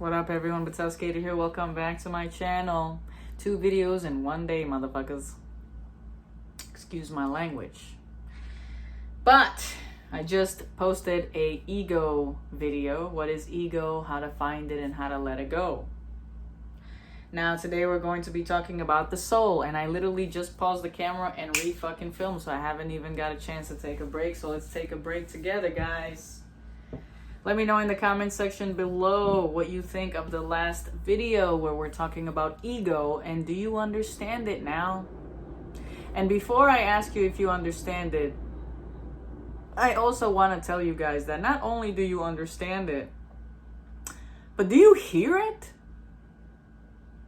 What up, everyone? BatelSkater here. Welcome back to my channel. 2 videos in 1 day, motherfuckers. Excuse my language. But I just posted a ego video. What is ego? How to find it and how to let it go. Now today we're going to be talking about the soul, and I literally just paused the camera and re-fucking filmed, so I haven't even got a chance to take a break. So let's take a break together, guys. Let me know in the comment section below what you think of the last video where we're talking about ego, and do you understand it now? And before I ask you if you understand it, I also want to tell you guys that not only do you understand it, but do you hear it?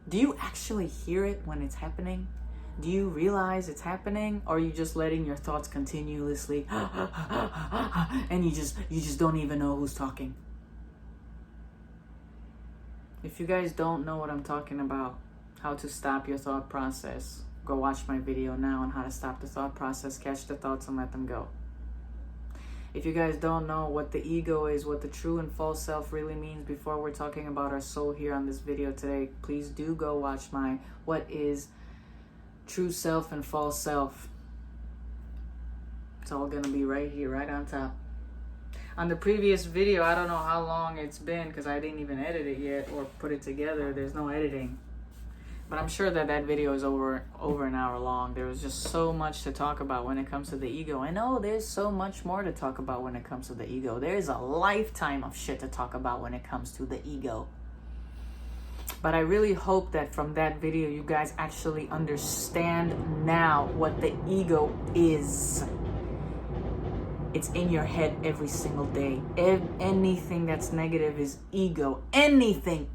Do you actually hear it when it's happening? Do you realize it's happening, or are you just letting your thoughts continuously and you just don't even know who's talking? If you guys don't know what I'm talking about, how to stop your thought process, go watch my video now on how to stop the thought process, catch the thoughts and let them go. If you guys don't know what the ego is, what the true and false self really means before we're talking about our soul here on this video today, please do go watch my What is True Self and False Self. It's all gonna be right here, right on top. On the previous video, I don't know how long it's been because I didn't even edit it yet or put it together. There's no editing. But I'm sure that video is over an hour long. There was just so much to talk about when it comes to the ego. I know there's so much more to talk about when it comes to the ego. There's a lifetime of shit to talk about when it comes to the ego. But I really hope that from that video, you guys actually understand now what the ego is. It's in your head every single day. Anything that's negative is ego. Anything.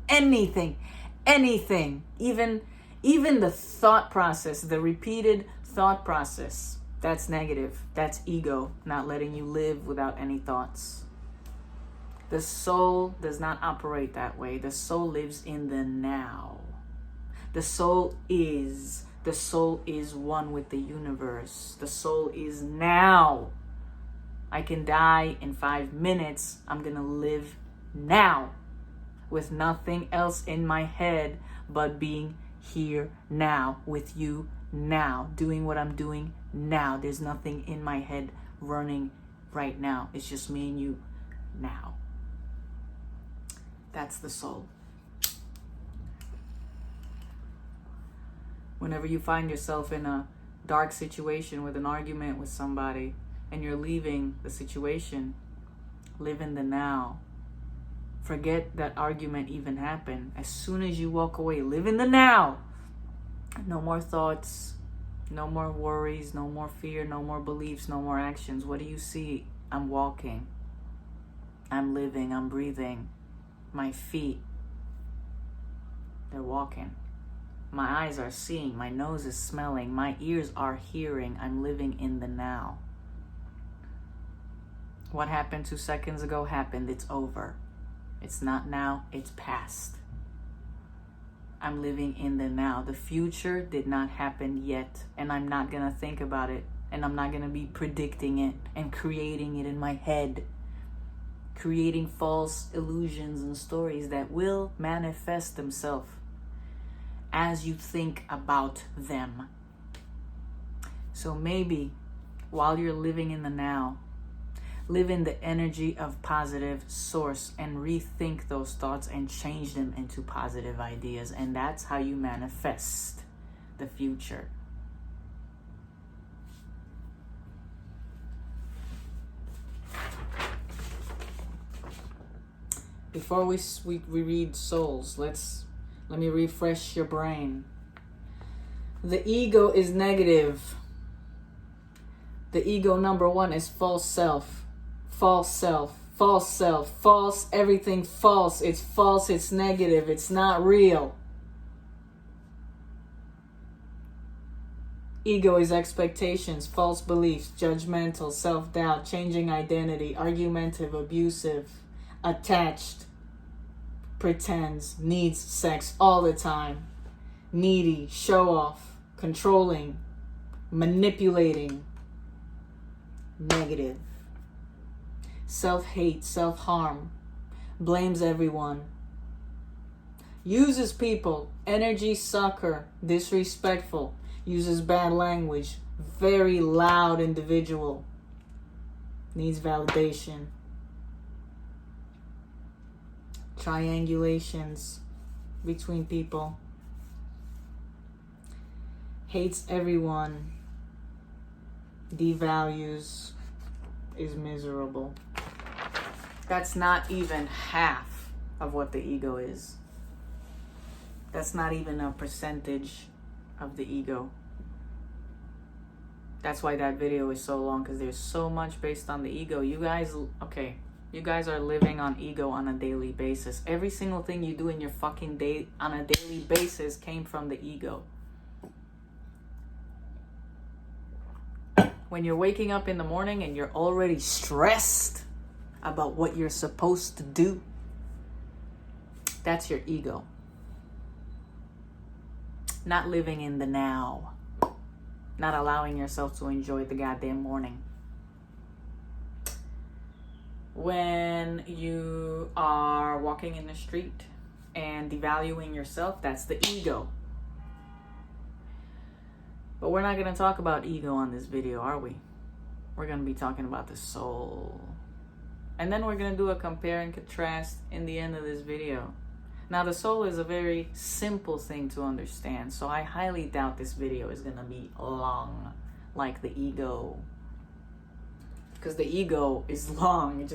Even the thought process, the repeated thought process, that's negative. That's ego, not letting you live without any thoughts. The soul does not operate that way. The soul lives in the now. The soul is one with the universe. The soul is now. I can die in 5 minutes. I'm gonna live now with nothing else in my head but being here now with you now, doing what I'm doing now. There's nothing in my head running right now. It's just me and you now. That's the soul. Whenever you find yourself in a dark situation with an argument with somebody and you're leaving the situation, live in the now. Forget that argument even happened. As soon as you walk away, live in the now. No more thoughts, no more worries, no more fear, no more beliefs, no more actions. What do you see? I'm walking. I'm living. I'm breathing. My feet, they're walking. My eyes are seeing. My nose is smelling. My ears are hearing. I'm living in the now. What happened 2 seconds ago happened. It's over. It's not now. It's past. I'm living in the now. The future did not happen yet, and I'm not going to think about it, and I'm not going to be predicting it and creating it in my head. Creating false illusions and stories that will manifest themselves as you think about them. So maybe while you're living in the now, live in the energy of positive source and rethink those thoughts and change them into positive ideas. And that's how you manifest the future. Before we read souls, let me refresh your brain. The ego is negative. The ego number 1 is false self. False self. False self. False. Everything false. It's false. It's negative. It's not real. Ego is expectations, false beliefs, judgmental, self-doubt, changing identity, argumentative, abusive, attached, pretends, needs sex all the time, needy, show off, controlling, manipulating, negative, self-hate, self-harm, blames everyone, uses people, energy sucker, disrespectful, uses bad language, very loud individual, needs validation, triangulations between people, hates everyone, devalues, is miserable. That's not even half of what the ego is. That's not even a percentage of the ego. That's why that video is so long, because there's so much based on the ego. You guys are living on ego on a daily basis. Every single thing you do in your fucking day on a daily basis came from the ego. When you're waking up in the morning and you're already stressed about what you're supposed to do, that's your ego. Not living in the now. Not allowing yourself to enjoy the goddamn morning. When you are walking in the street and devaluing yourself, that's the ego. But we're not going to talk about ego on this video, are we? We're going to be talking about the soul. And then we're going to do a compare and contrast in the end of this video. Now, the soul is a very simple thing to understand, so I highly doubt this video is going to be long like the ego. Because the ego is long. It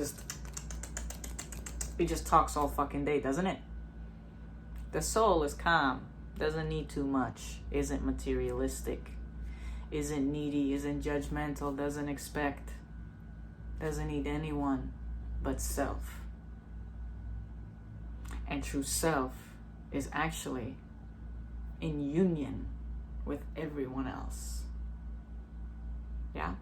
just talks all fucking day, doesn't it? The soul is calm, doesn't need too much, isn't materialistic, isn't needy, isn't judgmental, doesn't expect, doesn't need anyone but self. And true self is actually in union with everyone else. Yeah?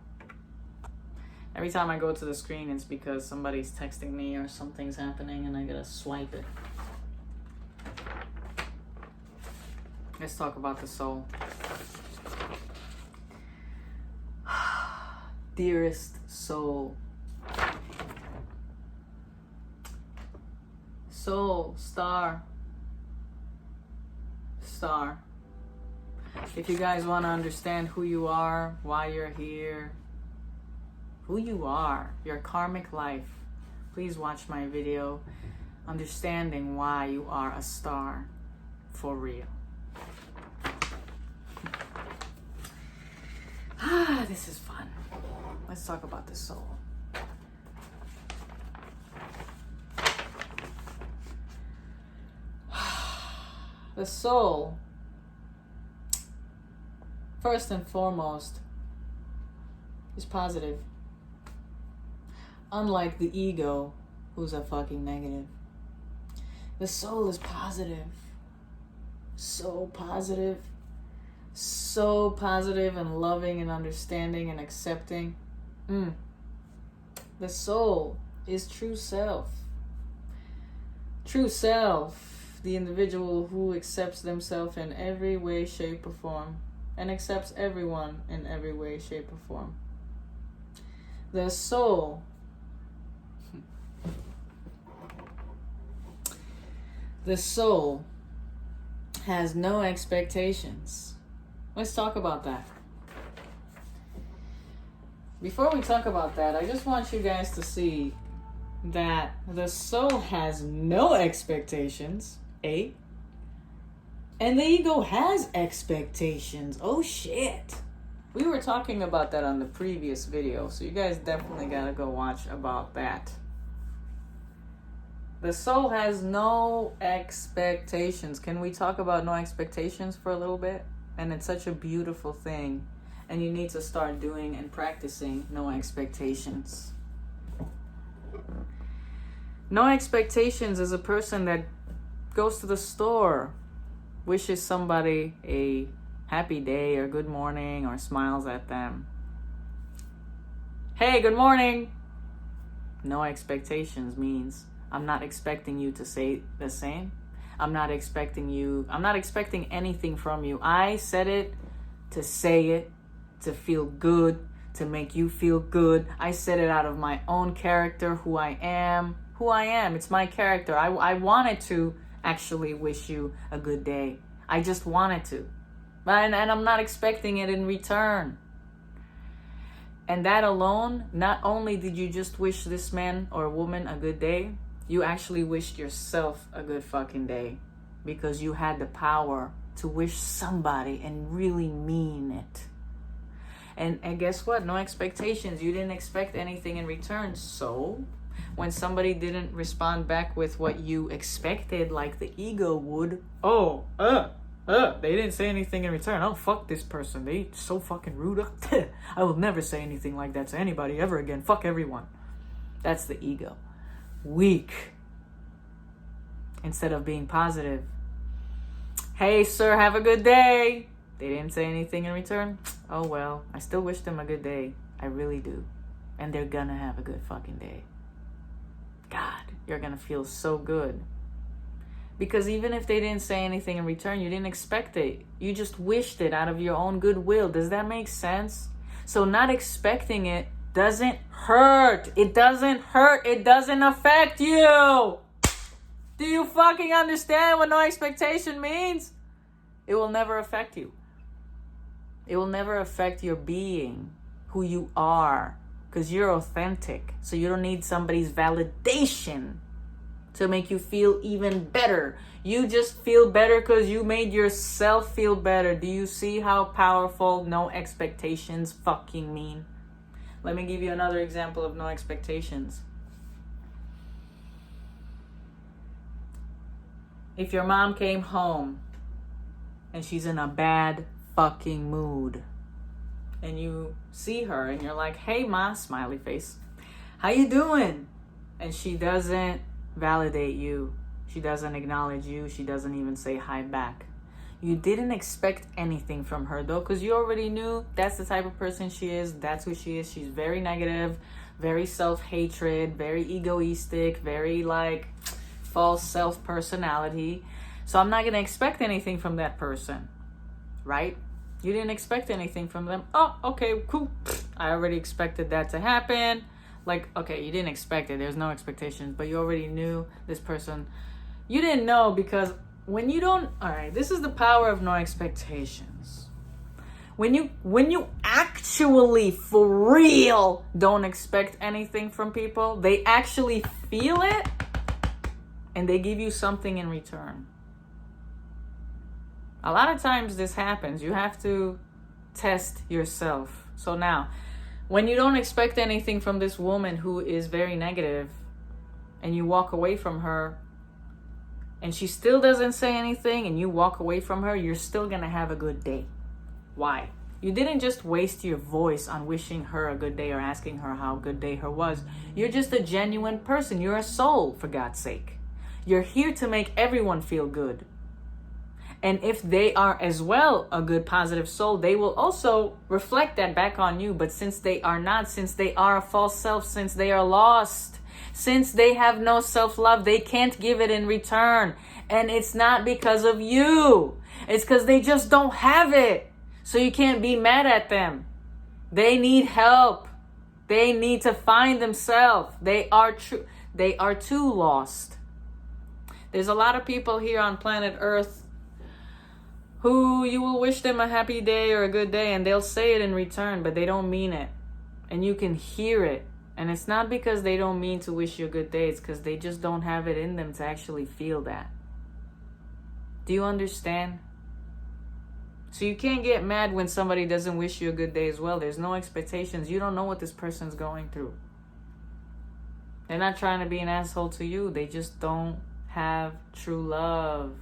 Every time I go to the screen, it's because somebody's texting me or something's happening and I gotta swipe it. Let's talk about the soul. Dearest soul. Soul, star. If you guys want to understand who you are, why you're here, who you are, your karmic life, please watch my video, Understanding Why You Are a Star for Real. This is fun. Let's talk about the soul. The soul, first and foremost, is positive. Unlike the ego, who's a fucking negative. The soul is positive. So positive. So positive and loving and understanding and accepting. The soul is true self. True self. The individual who accepts themselves in every way, shape, or form, and accepts everyone in every way, shape, or form. The soul. The soul has no expectations. Let's talk about that. Before we talk about that, I just want you guys to see that the soul has no expectations. And the ego has expectations. Oh shit. We were talking about that on the previous video, so you guys definitely gotta go watch about that. The soul has no expectations. Can we talk about no expectations for a little bit? And it's such a beautiful thing. And you need to start doing and practicing no expectations. No expectations is a person that goes to the store, wishes somebody a happy day or good morning or smiles at them. Hey, good morning. No expectations means I'm not expecting you to say the same. I'm not expecting anything from you. I said it to say it, to feel good, to make you feel good. I said it out of my own character, who I am. It's my character. I wanted to actually wish you a good day. I just wanted to. And I'm not expecting it in return. And that alone, not only did you just wish this man or woman a good day, you actually wished yourself a good fucking day. Because you had the power to wish somebody and really mean it. And guess what? No expectations. You didn't expect anything in return. So when somebody didn't respond back with what you expected, like the ego would, they didn't say anything in return. Oh, fuck this person. They so fucking rude. I will never say anything like that to anybody ever again. Fuck everyone. That's the ego. Weak. Instead of being positive. Hey, sir, have a good day. They didn't say anything in return. Oh, well, I still wish them a good day. I really do. And they're gonna have a good fucking day. God, you're gonna feel so good. Because even if they didn't say anything in return, you didn't expect it. You just wished it out of your own goodwill. Does that make sense? So not expecting it doesn't hurt. It doesn't hurt. It doesn't affect you. Do you fucking understand what no expectation means? It will never affect you. It will never affect your being, who you are, because you're authentic. So you don't need somebody's validation to make you feel even better. You just feel better because you made yourself feel better. Do you see how powerful no expectations fucking mean? Let me give you another example of no expectations. If your mom came home and she's in a bad fucking mood and you see her and you're like, hey ma, smiley face, how you doing? And she doesn't validate you. She doesn't acknowledge you. She doesn't even say hi back. You didn't expect anything from her though, because you already knew that's the type of person she is. That's who she is. She's very negative, very self-hatred, very egoistic, very like false self-personality. So I'm not going to expect anything from that person, right? You didn't expect anything from them. Oh, okay, cool. I already expected that to happen. Like, okay, you didn't expect it. There's no expectations, but you already knew this person. You didn't know because when you don't, all right, this is the power of no expectations. When you actually for real don't expect anything from people, they actually feel it and they give you something in return. A lot of times this happens. You have to test yourself. So now, when you don't expect anything from this woman who is very negative and you walk away from her and she still doesn't say anything and you walk away from her, you're still going to have a good day. Why? You didn't just waste your voice on wishing her a good day or asking her how good day her was. You're just a genuine person. You're a soul, for God's sake. You're here to make everyone feel good. And if they are as well a good positive soul, they will also reflect that back on you. But since they are not, since they are a false self, since they are lost, since they have no self-love, they can't give it in return. And it's not because of you. It's because they just don't have it. So you can't be mad at them. They need help. They need to find themselves. They are too lost. There's a lot of people here on planet Earth who you will wish them a happy day or a good day and they'll say it in return, but they don't mean it. And you can hear it. And it's not because they don't mean to wish you a good day. It's because they just don't have it in them to actually feel that. Do you understand? So you can't get mad when somebody doesn't wish you a good day as well. There's no expectations. You don't know what this person's going through. They're not trying to be an asshole to you. They just don't have true love.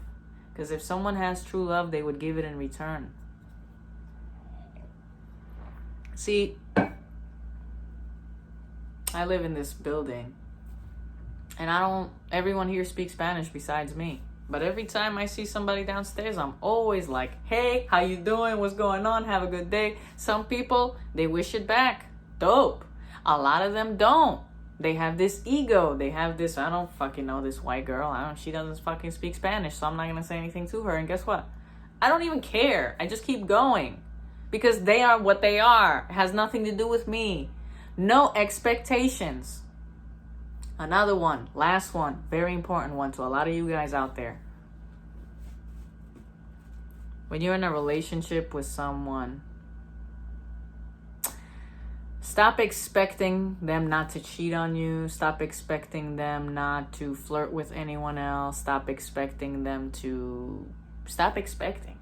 Because if someone has true love, they would give it in return. See, I live in this building. And everyone here speaks Spanish besides me. But every time I see somebody downstairs, I'm always like, hey, how you doing? What's going on? Have a good day. Some people, they wish it back. Dope. A lot of them don't. They have this ego. They have this, I don't fucking know this white girl. She doesn't fucking speak Spanish, so I'm not going to say anything to her. And guess what? I don't even care. I just keep going. Because they are what they are. It has nothing to do with me. No expectations. Another one, last one, very important one to a lot of you guys out there. When you're in a relationship with someone, stop expecting them not to cheat on you. Stop expecting them not to flirt with anyone else. Stop expecting them to... Stop expecting.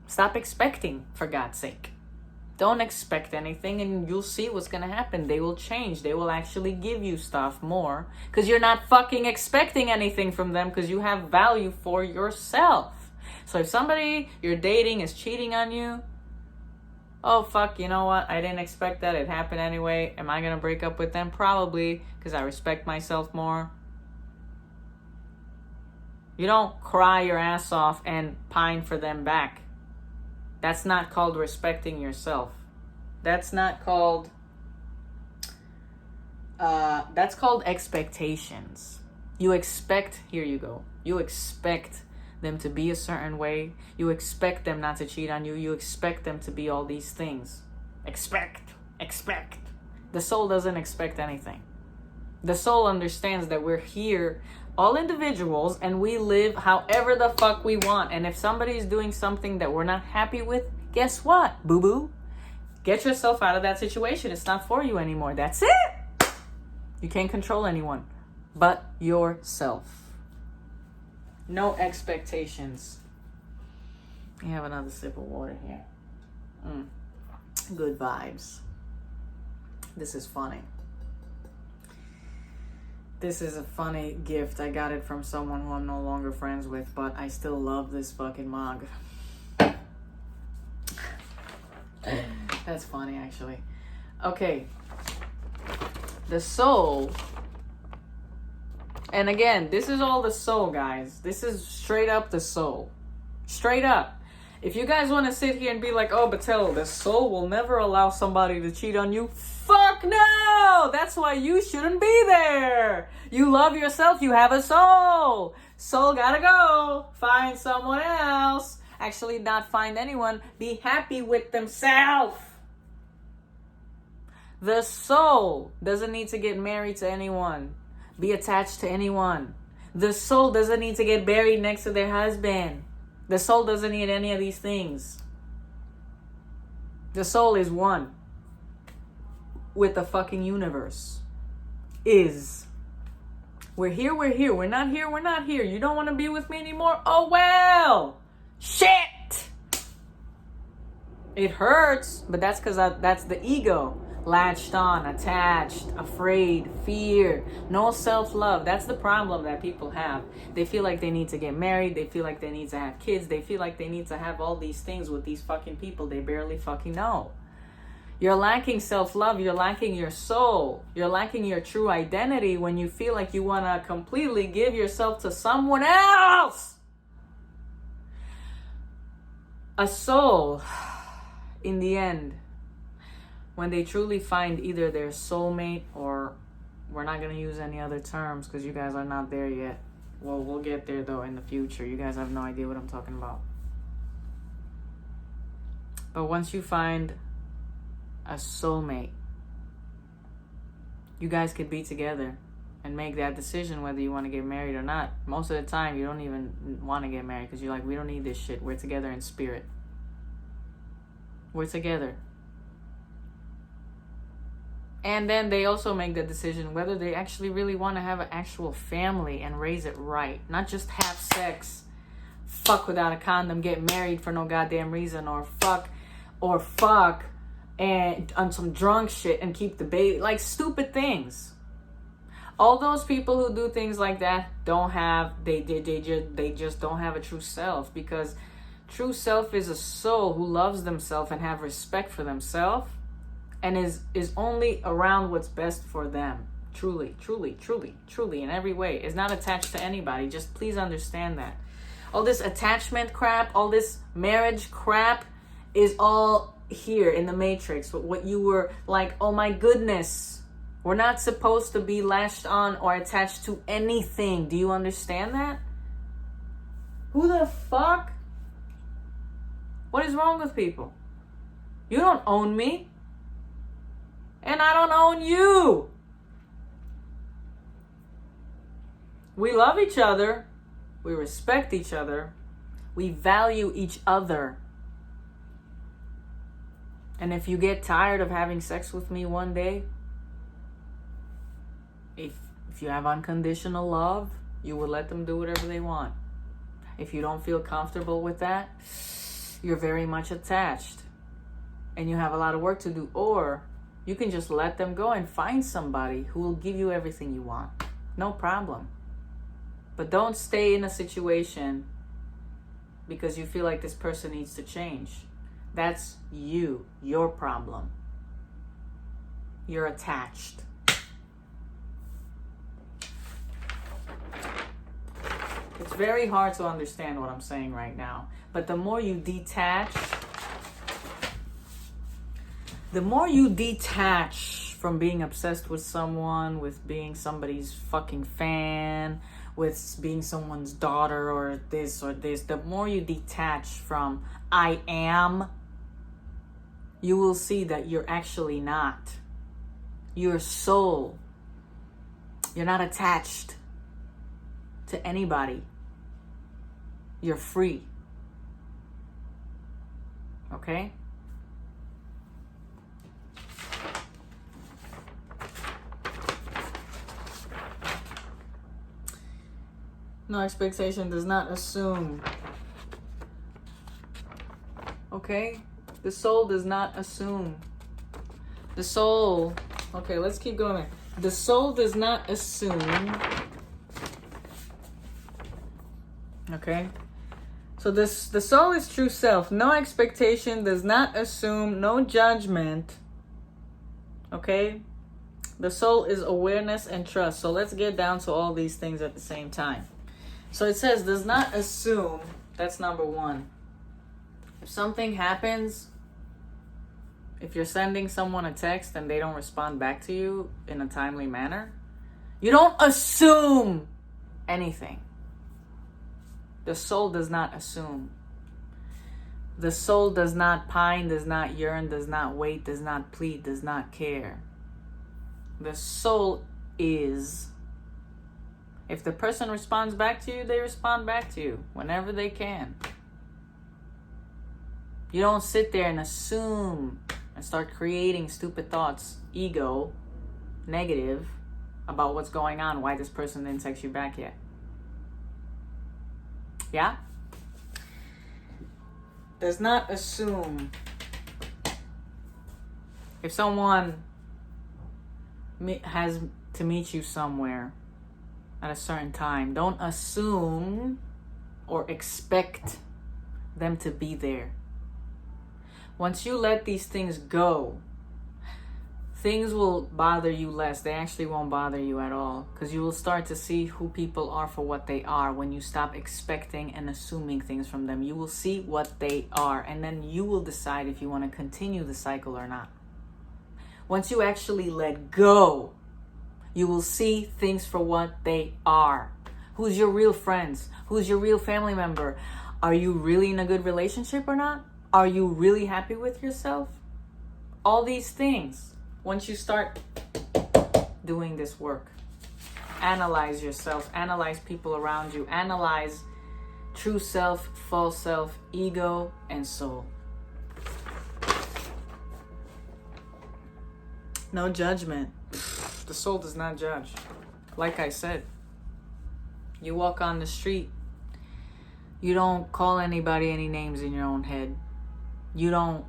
Stop expecting, for God's sake. Don't expect anything and you'll see what's going to happen. They will change. They will actually give you stuff more because you're not fucking expecting anything from them because you have value for yourself. So if somebody you're dating is cheating on you, oh, fuck, you know what? I didn't expect that. It happened anyway. Am I going to break up with them? Probably, because I respect myself more. You don't cry your ass off and pine for them back. That's not called respecting yourself. That's not called... that's called expectations. You expect... Here you go. You expect them to be a certain way. You expect them not to cheat on you. You expect them to be all these things. Expect. The soul doesn't expect anything. The soul understands that we're here, all individuals, and we live however the fuck we want. And if somebody's doing something that we're not happy with, guess what, boo-boo? Get yourself out of that situation. It's not for you anymore. That's it. You can't control anyone but yourself. No expectations. You have another sip of water here. Good vibes. This is funny. This is a funny gift. I got it from someone who I'm no longer friends with, but I still love this fucking mug. That's funny, actually. Okay. The soul. And again, this is all the soul, guys. This is straight up the soul. Straight up. If you guys want to sit here and be like, oh, Batel, the soul will never allow somebody to cheat on you. Fuck no! That's why you shouldn't be there. You love yourself. You have a soul. Soul gotta go. Find someone else. Actually, not find anyone. Be happy with themselves. The soul doesn't need to get married to anyone. Be attached to anyone. The soul doesn't need to get buried next to their husband. The soul doesn't need any of these things. The soul is one with the fucking universe. We're here, we're here. We're not here, we're not here. You don't want to be with me anymore? Oh well. Shit. It hurts, but that's because that's the ego. Latched on, attached, afraid, fear, no self-love. That's the problem that people have. They feel like they need to get married. They feel like they need to have kids. They feel like they need to have all these things with these fucking people they barely fucking know. You're lacking self-love. You're lacking your soul. You're lacking your true identity when you feel like you want to completely give yourself to someone else. A soul, in the end, when they truly find either their soulmate, or we're not going to use any other terms because you guys are not there yet. Well, we'll get there though in the future. You guys have no idea what I'm talking about. But once you find a soulmate, you guys could be together and make that decision whether you want to get married or not. Most of the time, you don't even want to get married because you're like, we don't need this shit. We're together in spirit. We're together. And then they also make the decision whether they actually really want to have an actual family and raise it right. Not just have sex, fuck without a condom, get married for no goddamn reason, or fuck and on some drunk shit and keep the baby. Like stupid things. All those people who do things like that they just don't have a true self, because true self is a soul who loves themselves and have respect for themselves. And is only around what's best for them. Truly, in every way. Is not attached to anybody. Just please understand that. All this attachment crap, all this marriage crap is all here in the Matrix. What you were like, oh my goodness. We're not supposed to be latched on or attached to anything. Do you understand that? Who the fuck? What is wrong with people? You don't own me. And I don't own you. We love each other. We respect each other. We value each other. And if you get tired of having sex with me one day, if you have unconditional love, you will let them do whatever they want. If you don't feel comfortable with that, you're very much attached and you have a lot of work to do. Or you can just let them go and find somebody who will give you everything you want. No problem. But don't stay in a situation because you feel like this person needs to change. That's you, your problem. You're attached. It's very hard to understand what I'm saying right now. But the more you detach from being obsessed with someone, with being somebody's fucking fan, with being someone's daughter or this, the more you detach from I am, you will see that you're actually not. Your soul. You're not attached to anybody. You're free. Okay? No expectation does not assume. Okay? The soul does not assume. The soul, okay, let's keep going. The soul does not assume. Okay? So the soul is true self. No expectation, does not assume, no judgment. Okay? The soul is awareness and trust. So let's get down to all these things at the same time. So it says, does not assume. That's number one. If something happens, if you're sending someone a text and they don't respond back to you in a timely manner, you don't assume anything. The soul does not assume. The soul does not pine, does not yearn, does not wait, does not plead, does not care. The soul is. If the person responds back to you, they respond back to you whenever they can. You don't sit there and assume and start creating stupid thoughts, ego, negative, about what's going on, why this person didn't text you back yet. Yeah? Does not assume. If someone has to meet you somewhere at a certain time, don't assume or expect them to be there. Once you let these things go, things will bother you less. They actually won't bother you at all, because you will start to see who people are for what they are. When you stop expecting and assuming things from them, you will see what they are, and then you will decide if you want to continue the cycle or not. Once you actually let go, you will see things for what they are. Who's your real friends? Who's your real family member? Are you really in a good relationship or not? Are you really happy with yourself? All these things. Once you start doing this work, analyze yourself, analyze people around you, analyze true self, false self, ego, and soul. No judgment. The soul does not judge. Like I said, you walk on the street, you don't call anybody any names in your own head. You don't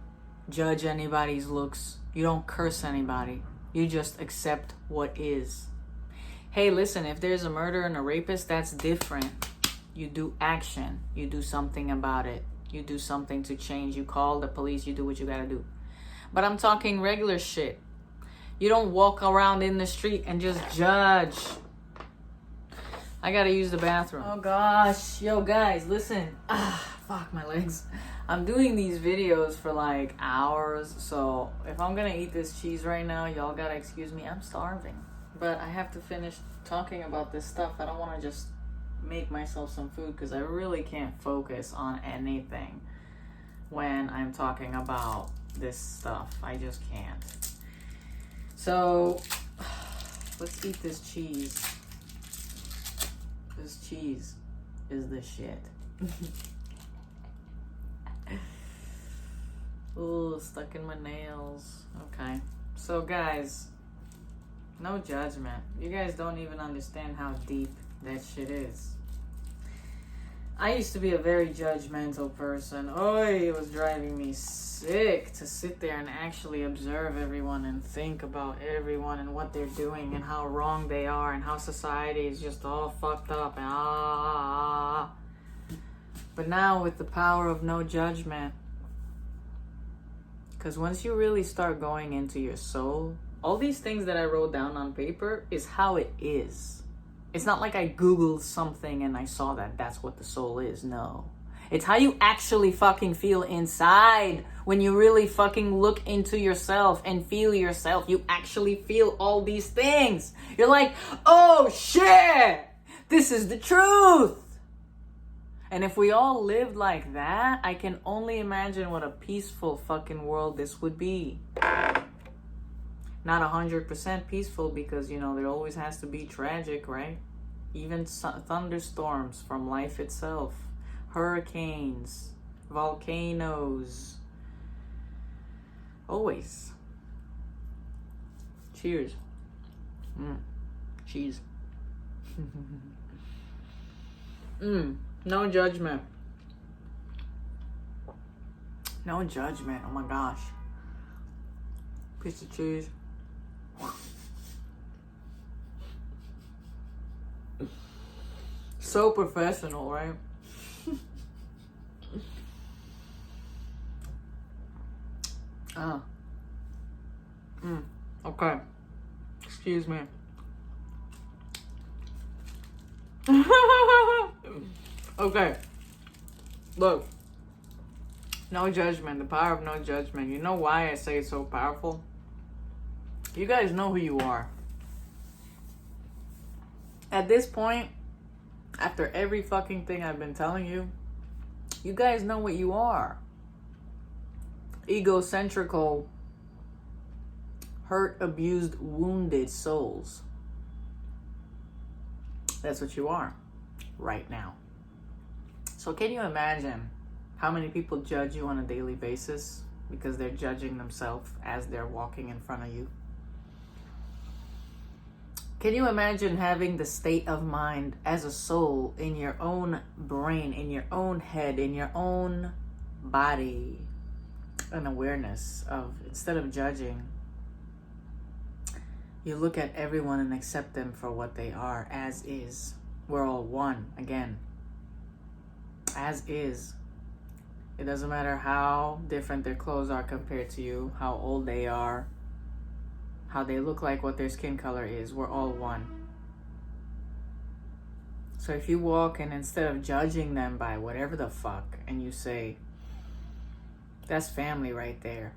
judge anybody's looks. You don't curse anybody. You just accept what is. Hey, listen, if there's a murderer and a rapist, that's different. You do action. You do something about it. You do something to change. You call the police. You do what you gotta do. But I'm talking regular shit. You don't walk around in the street and just judge. I gotta use the bathroom. Oh gosh. Yo, guys, listen. Fuck my legs. I'm doing these videos for like hours, so if I'm gonna eat this cheese right now, y'all gotta excuse me. I'm starving. But I have to finish talking about this stuff. I don't want to just make myself some food because I really can't focus on anything when I'm talking about this stuff. I just can't. So let's eat this cheese. This cheese is the shit. Ooh, stuck in my nails. Okay. So guys, no judgment. You guys don't even understand how deep that shit is. I used to be a very judgmental person. Oh, it was driving me sick to sit there and actually observe everyone and think about everyone and what they're doing and how wrong they are and how society is just all fucked up. But now with the power of no judgment, because once you really start going into your soul, all these things that I wrote down on paper is how it is. It's not like I Googled something and I saw that that's what the soul is. No. It's how you actually fucking feel inside. When you really fucking look into yourself and feel yourself, you actually feel all these things. You're like, oh shit, this is the truth. And if we all lived like that, I can only imagine what a peaceful fucking world this would be. Not 100% peaceful because, you know, there always has to be tragic, right? Even thunderstorms from life itself. Hurricanes. Volcanoes. Always. Cheers. Cheese. No judgment. No judgment. Oh my gosh. Piece of cheese. So professional, right? Okay. Excuse me. Okay. Look. No judgment. The power of no judgment. You know why I say it's so powerful? You guys know who you are. At this point, after every fucking thing I've been telling you, you guys know what you are. Egocentrical, hurt, abused, wounded souls. That's what you are right now. So can you imagine how many people judge you on a daily basis because they're judging themselves as they're walking in front of you? Can you imagine having the state of mind as a soul in your own brain, in your own head, in your own body, an awareness of, instead of judging, you look at everyone and accept them for what they are, as is. We're all one, again. As is. It doesn't matter how different their clothes are compared to you, how old they are, how they look like, what their skin color is. We're all one. So if you walk and instead of judging them by whatever the fuck, and you say, that's family right there,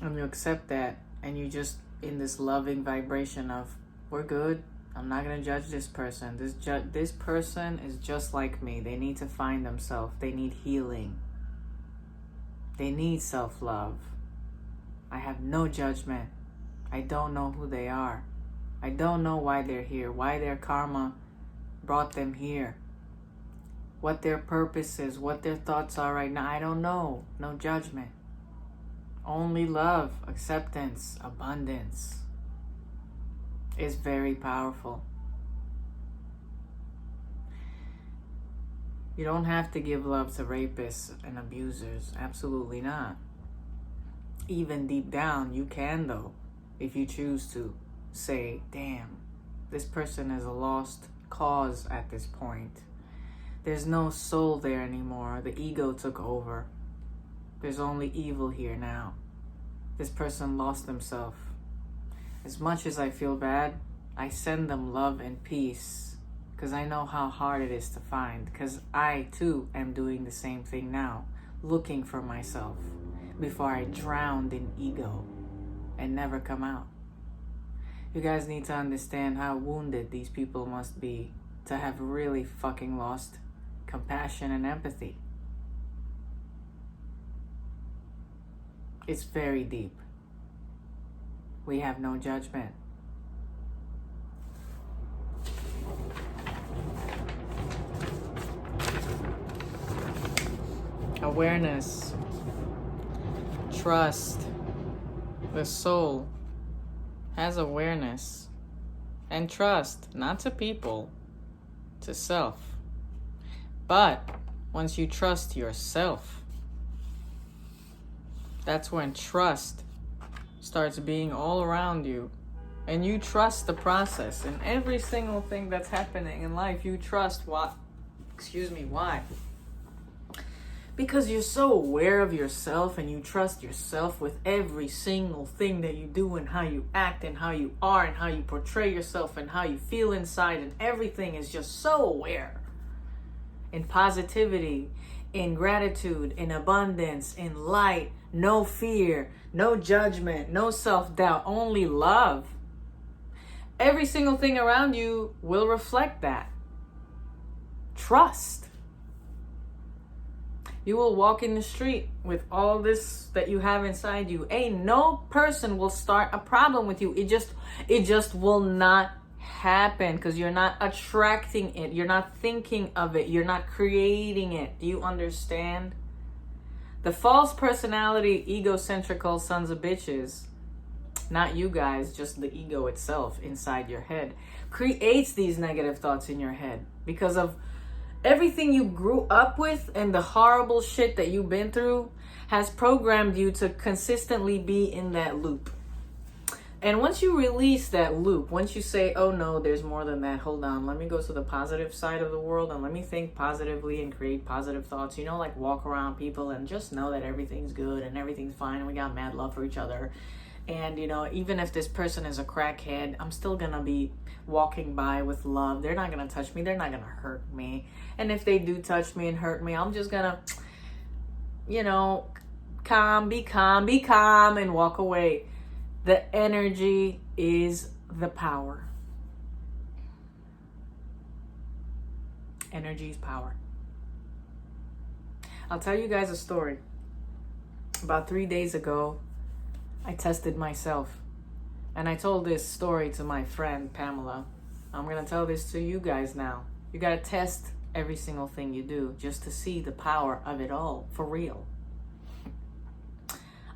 and you accept that, and you just in this loving vibration of, we're good, I'm not going to judge this person. This person is just like me. They need to find themselves. They need healing. They need self-love. I have no judgment. I don't know who they are. I don't know why they're here, why their karma brought them here, what their purpose is, what their thoughts are right now. I don't know. No judgment. Only love, acceptance, abundance is very powerful. You don't have to give love to rapists and abusers. Absolutely not. Even deep down, you can though. If you choose to say, damn, this person is a lost cause at this point. There's no soul there anymore. The ego took over. There's only evil here now. This person lost himself. As much as I feel bad, I send them love and peace because I know how hard it is to find, because I too am doing the same thing now, looking for myself before I drowned in ego and never come out. You guys need to understand how wounded these people must be to have really fucking lost compassion and empathy. It's very deep. We have no judgment. Awareness. trust. The soul has awareness and trust, not to people, to self. But once you trust yourself, that's when trust starts being all around you. And you trust the process. And every single thing that's happening in life, you trust why? Because you're so aware of yourself and you trust yourself with every single thing that you do and how you act and how you are and how you portray yourself and how you feel inside, and everything is just so aware. In positivity, in gratitude, in abundance, in light, no fear, no judgment, no self-doubt, only love. Every single thing around you will reflect that. Trust. You will walk in the street with all this that you have inside you. No person will start a problem with you. It just will not happen because you're not attracting it. You're not thinking of it. You're not creating it. Do you understand? The false personality, egocentrical sons of bitches, not you guys, just the ego itself inside your head, creates these negative thoughts in your head because of everything you grew up with and the horrible shit that you've been through has programmed you to consistently be in that loop. And once you release that loop, once you say, oh no, there's more than that, hold on, let me go to the positive side of the world and let me think positively and create positive thoughts, like walk around people and just know that everything's good and everything's fine and we got mad love for each other. And, even if this person is a crackhead, I'm still going to be walking by with love. They're not going to touch me. They're not going to hurt me. And if they do touch me and hurt me, I'm just going to, be calm, and walk away. The energy is the power. Energy is power. I'll tell you guys a story. About 3 days ago, I tested myself, and I told this story to my friend Pamela. I'm going to tell this to you guys now. You got to test every single thing you do just to see the power of it all for real.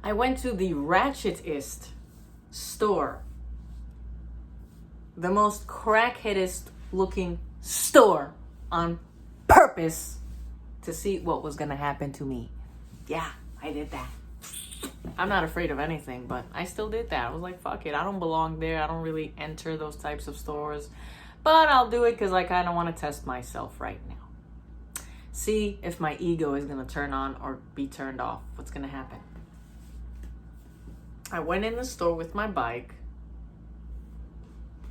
I went to the ratchetest store, the most crackheadest looking store, on purpose to see what was going to happen to me. Yeah, I did that. I'm not afraid of anything, but I still did that. I was like, fuck it. I don't belong there. I don't really enter those types of stores. But I'll do it because I kind of want to test myself right now. See if my ego is going to turn on or be turned off. What's going to happen? I went in the store with my bike.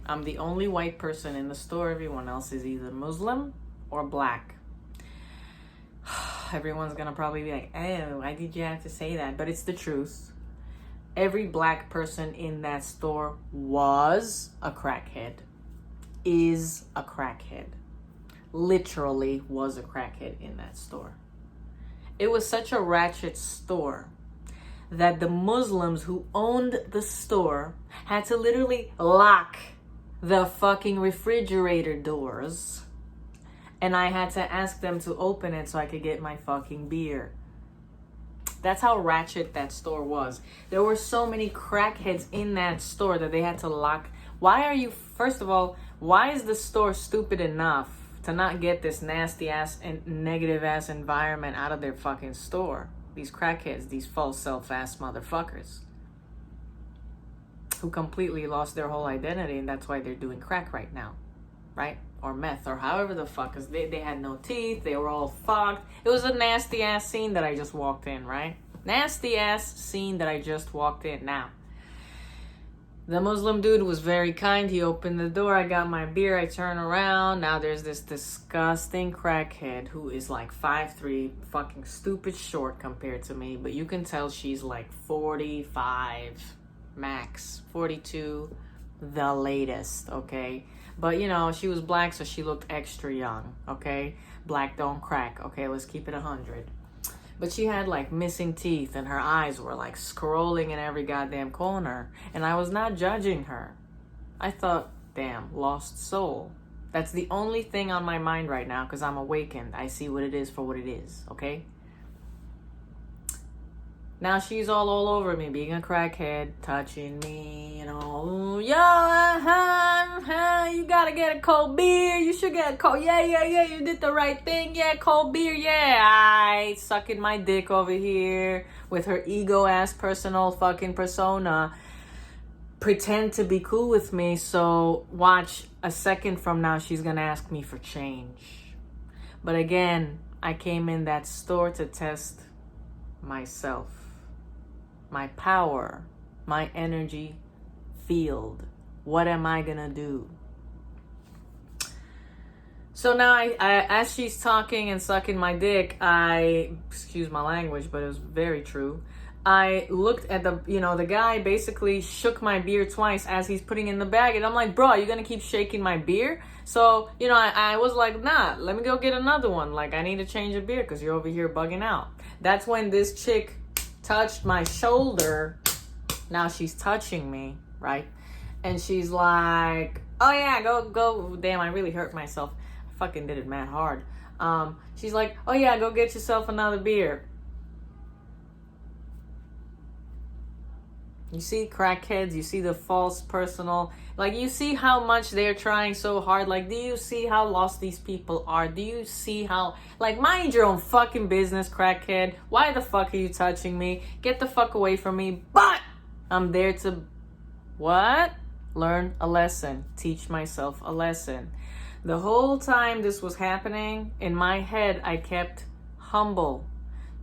I'm the only white person in the store. Everyone else is either Muslim or black. Everyone's gonna probably be like, oh, why did you have to say that? But it's the truth. Every black person in that store was a crackhead, is a crackhead, literally was a crackhead in that store. It was such a ratchet store that the Muslims who owned the store had to literally lock the fucking refrigerator doors. And I had to ask them to open it so I could get my fucking beer. That's how ratchet that store was. There were so many crackheads in that store that they had to lock. First of all, why is the store stupid enough to not get this nasty ass and negative ass environment out of their fucking store? These crackheads, these false self ass motherfuckers who completely lost their whole identity, and that's why they're doing crack right now, right? Or meth, or however the fuck, because they had no teeth, they were all fucked. It was a nasty ass scene that I just walked in, right? Nasty ass scene that I just walked in. Now, the Muslim dude was very kind. He opened the door, I got my beer, I turn around. Now there's this disgusting crackhead who is like 5'3", fucking stupid short compared to me, but you can tell she's like 45 max, 42 the latest, okay? But, she was black, so she looked extra young, okay? Black don't crack, okay? Let's keep it 100. But she had, like, missing teeth, and her eyes were, like, scrolling in every goddamn corner. And I was not judging her. I thought, damn, lost soul. That's the only thing on my mind right now, because I'm awakened. I see what it is for what it is, okay? Now she's all over me, being a crackhead, touching me, you know. Yo, you gotta get a cold beer. You should get a cold. Yeah, you did the right thing. Yeah, cold beer. Yeah, sucking my dick over here with her ego ass personal fucking persona. Pretend to be cool with me, so watch a second from now, she's gonna ask me for change. But again, I came in that store to test myself, my power, my energy field. What am I gonna do? So now I as she's talking and sucking my dick, excuse my language, but it was very true. I looked at the guy basically shook my beer twice as he's putting in the bag. And I'm like, bro, you're going to keep shaking my beer? So, I was like, nah, let me go get another one. Like, I need to change a beer because you're over here bugging out. That's when this chick touched my shoulder. Now she's touching me, right? And she's like, oh yeah, go. Damn, I really hurt myself. I fucking did it mad hard. She's like, oh yeah, go get yourself another beer. You see crackheads, you see the false personal, like you see how much they're trying so hard. Like, do you see how lost these people are? Do you see how, like, mind your own fucking business, crackhead. Why the fuck are you touching me? Get the fuck away from me. But I'm there to, what? Learn a lesson. Teach myself a lesson. The whole time this was happening, in my head, I kept humble.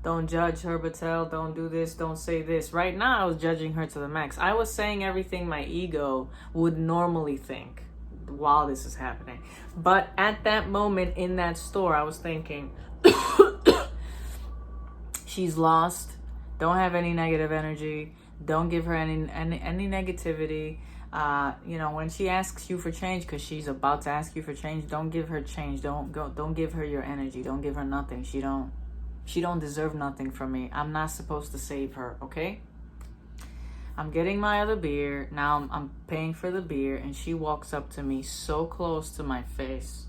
Don't judge her, Batel. Don't do this. Don't say this. Right now, I was judging her to the max. I was saying everything my ego would normally think while this is happening. But at that moment in that store, I was thinking, she's lost. Don't have any negative energy. Don't give her any negativity. When she asks you for change, because she's about to ask you for change, don't give her change. Don't give her your energy. Don't give her nothing. She don't deserve nothing from me. I'm not supposed to save her, okay? I'm getting my other beer. Now I'm paying for the beer, and she walks up to me so close to my face.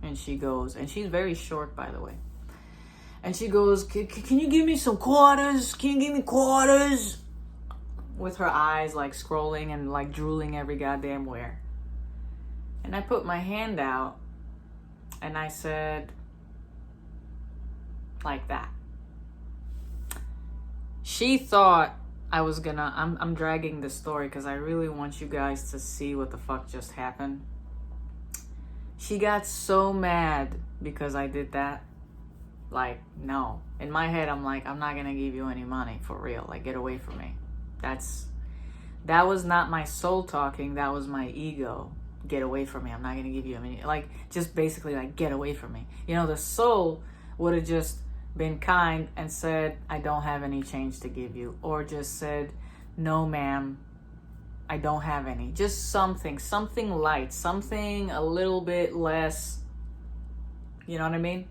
And she goes, and she's very short, by the way. And she goes, can you give me some quarters? Can you give me quarters? With her eyes like scrolling and like drooling every goddamn where. And I put my hand out, and I said, like that. She thought I was gonna, I'm dragging this story because I really want you guys to see what the fuck just happened. She got so mad because I did that. Like, no. In my head, I'm like, I'm not gonna give you any money, for real. Like, get away from me. That was not my soul talking, that was my ego. Get away from me. I'm not gonna give you any, like, just basically like, get away from me. The soul would have just been kind and said, I don't have any change to give you. Or just said, no ma'am, I don't have any. Just something light, something a little bit less, you know what I mean?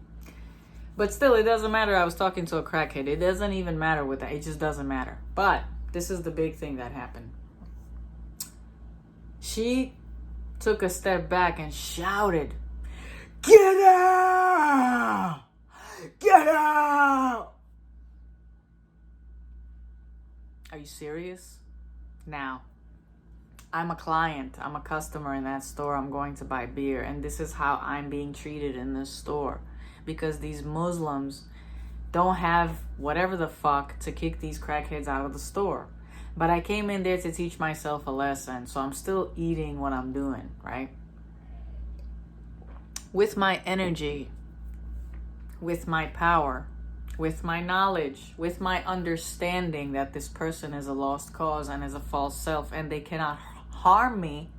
But still, it doesn't matter. I was talking to a crackhead. It doesn't even matter with that. It just doesn't matter. But this is the big thing that happened. She took a step back and shouted, get out! Get out! Are you serious? Now, I'm a client. I'm a customer in that store. I'm going to buy beer. And this is how I'm being treated in this store. Because these Muslims don't have whatever the fuck to kick these crackheads out of the store. But I came in there to teach myself a lesson. So I'm still eating what I'm doing, right? With my energy, with my power, with my knowledge, with my understanding that this person is a lost cause and is a false self, and they cannot harm me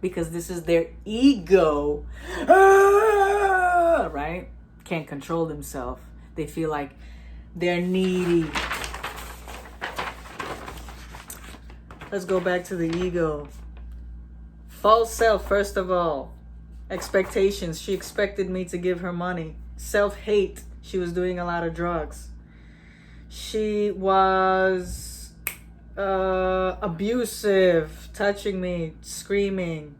because this is their ego, right? Can't control themselves. They feel like they're needy. Let's go back to the ego. False self, first of all. Expectations. She expected me to give her money. Self-hate. She was doing a lot of drugs. She was abusive, touching me, screaming.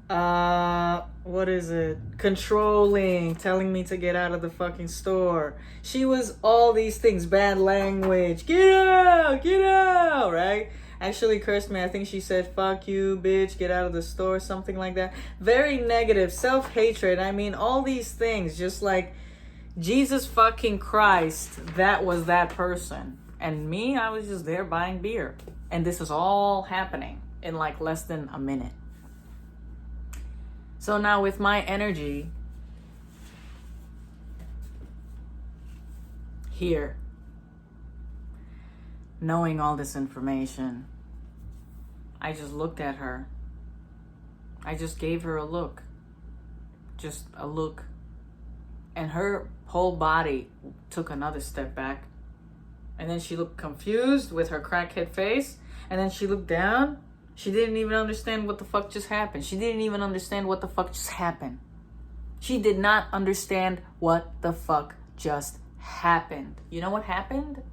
What what is it? Controlling, telling me to get out of the fucking store. She was all these things, bad language. Get out, right? Actually cursed me. I think she said, fuck you, bitch, get out of the store, something like that. Very negative, self-hatred. I mean, all these things, just like Jesus fucking Christ, that was that person. And me, I was just there buying beer. And this is all happening in like less than a minute. So now with my energy here, knowing all this information, I just looked at her. I just gave her a look. Just a look. And her whole body took another step back. And then she looked confused with her crackhead face. And then she looked down. She didn't even understand what the fuck just happened. She didn't even understand what the fuck just happened. She did not understand what the fuck just happened. You know what happened?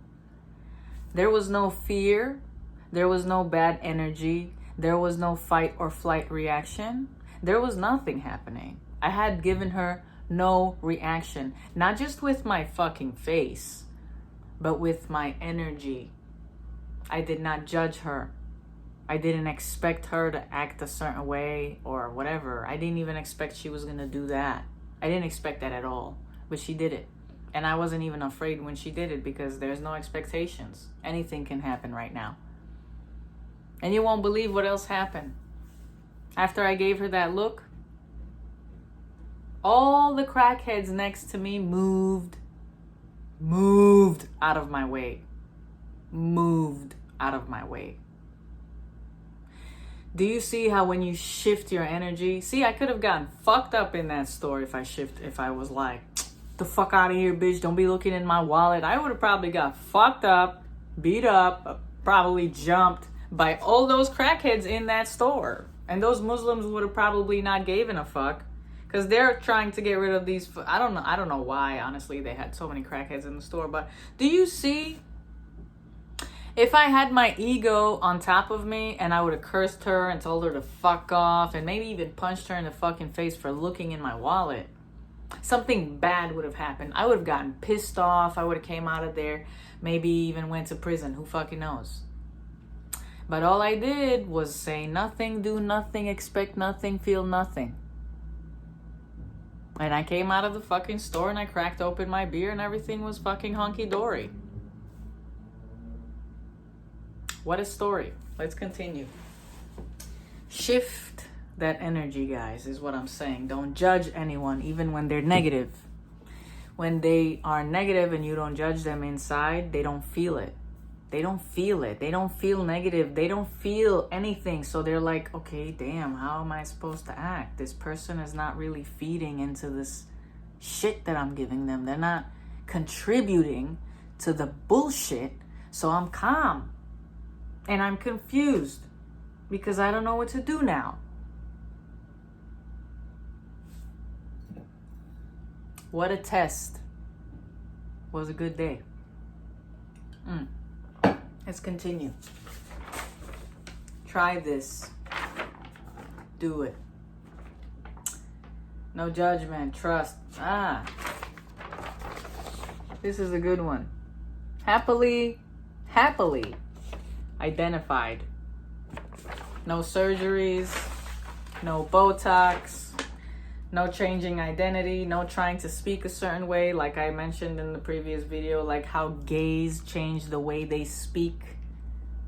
There was no fear. There was no bad energy. There was no fight or flight reaction. There was nothing happening. I had given her no reaction. Not just with my fucking face, but with my energy. I did not judge her. I didn't expect her to act a certain way or whatever. I didn't even expect she was going to do that. I didn't expect that at all. But she did it. And I wasn't even afraid when she did it because there's no expectations. Anything can happen right now. And you won't believe what else happened. After I gave her that look, all the crackheads next to me moved out of my way. Moved out of my way. Do you see how when you shift your energy? See, I could have gotten fucked up in that store if I was like, the fuck out of here, bitch. Don't be looking in my wallet. I would have probably got fucked up, beat up, probably jumped by all those crackheads in that store. And those Muslims would have probably not given a fuck. Because they're trying to get rid of these. I don't know why, honestly, they had so many crackheads in the store. But do you see? If I had my ego on top of me and I would have cursed her and told her to fuck off and maybe even punched her in the fucking face for looking in my wallet, something bad would have happened. I would have gotten pissed off. I would have came out of there, maybe even went to prison. Who fucking knows? But all I did was say nothing, do nothing, expect nothing, feel nothing. And I came out of the fucking store and I cracked open my beer and everything was fucking hunky-dory. What a story. Let's continue. Shift that energy, guys, is what I'm saying. Don't judge anyone, even when they're negative. When they are negative and you don't judge them inside, they don't feel it. They don't feel it. They don't feel negative. They don't feel anything. So they're like, okay, damn, how am I supposed to act? This person is not really feeding into this shit that I'm giving them. They're not contributing to the bullshit. So I'm calm. And I'm confused because I don't know what to do now. What a test. Was a good day. Let's continue. Try this. Do it. No judgment. Trust. This is a good one. Happily identified. No surgeries, no Botox, no changing identity, no trying to speak a certain way, like I mentioned in the previous video, like how gays change the way they speak.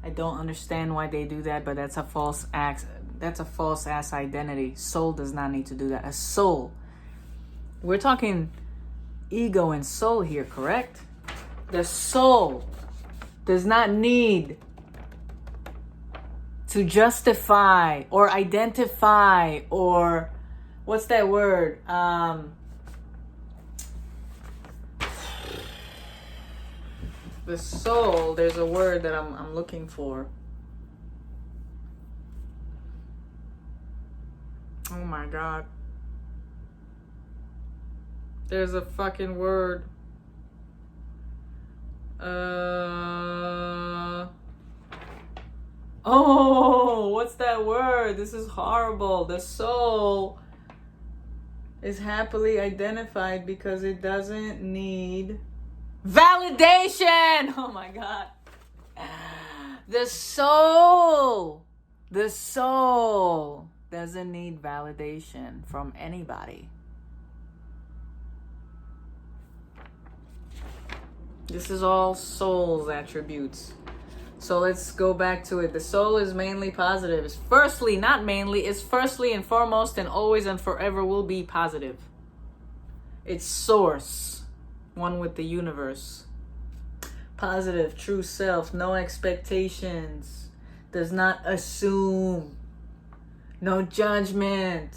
I don't understand why they do that, but that's a false ass identity. Soul does not need to do that. A soul. We're talking ego and soul here, correct? The soul does not need to justify or identify or what's that word? The soul, there's a word that I'm looking for. Oh my God. There's a fucking word. Oh, what's that word? This is horrible. The soul is happily identified because it doesn't need validation. Oh my God. The soul doesn't need validation from anybody. This is all soul's attributes. So let's go back to it. The soul is mainly positive. It's firstly, not mainly, it's firstly and foremost and always and forever will be positive. It's source, one with the universe. Positive, true self, no expectations, does not assume, no judgment,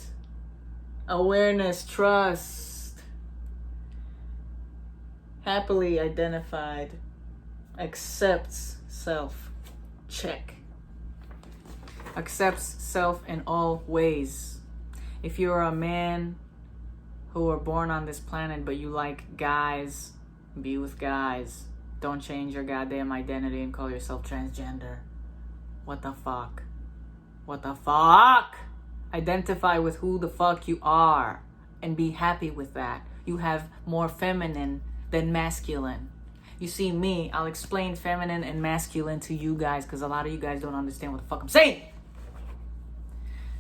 awareness, trust, happily identified, accepts self, check, accepts self in all ways. If you're a man who are born on this planet but you like guys, be with guys. Don't change your goddamn identity and call yourself transgender. What the fuck? What the fuck? Identify with who the fuck you are and be happy with that. You have more feminine than masculine. You see me, I'll explain feminine and masculine to you guys because a lot of you guys don't understand what the fuck I'm saying.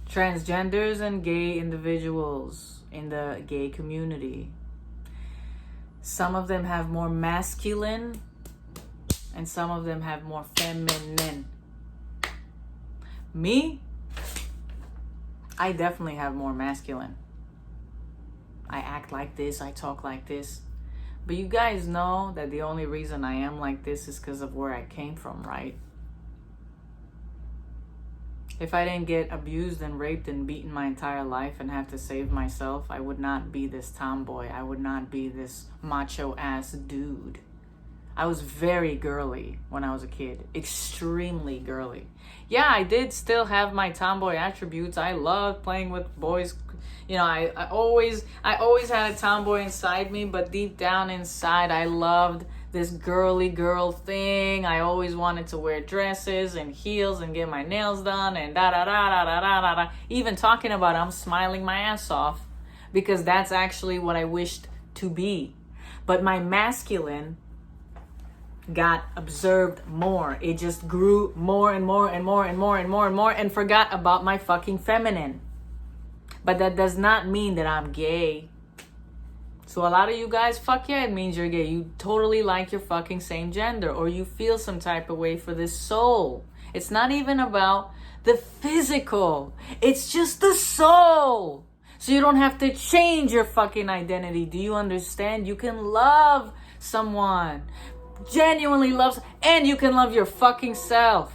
Transgenders and gay individuals in the gay community. Some of them have more masculine and some of them have more feminine. Me, I definitely have more masculine. I act like this, I talk like this. But you guys know that the only reason I am like this is because of where I came from, right? If I didn't get abused and raped and beaten my entire life and have to save myself, I would not be this tomboy. I would not be this macho ass dude. I was very girly when I was a kid. Extremely girly. Yeah, I did still have my tomboy attributes. I loved playing with boys. You know, I always had a tomboy inside me, but deep down inside, I loved this girly girl thing. I always wanted to wear dresses and heels and get my nails done and da-da-da-da-da-da-da. Even talking about it, I'm smiling my ass off because that's actually what I wished to be. But my masculine got observed more. It just grew more and more and more and more and more and more and forgot about my fucking feminine. But that does not mean that I'm gay. So a lot of you guys, fuck yeah, it means you're gay. You totally like your fucking same gender or you feel some type of way for this soul. It's not even about the physical. It's just the soul. So you don't have to change your fucking identity. Do you understand? You can love someone. Genuinely love, and you can love your fucking self.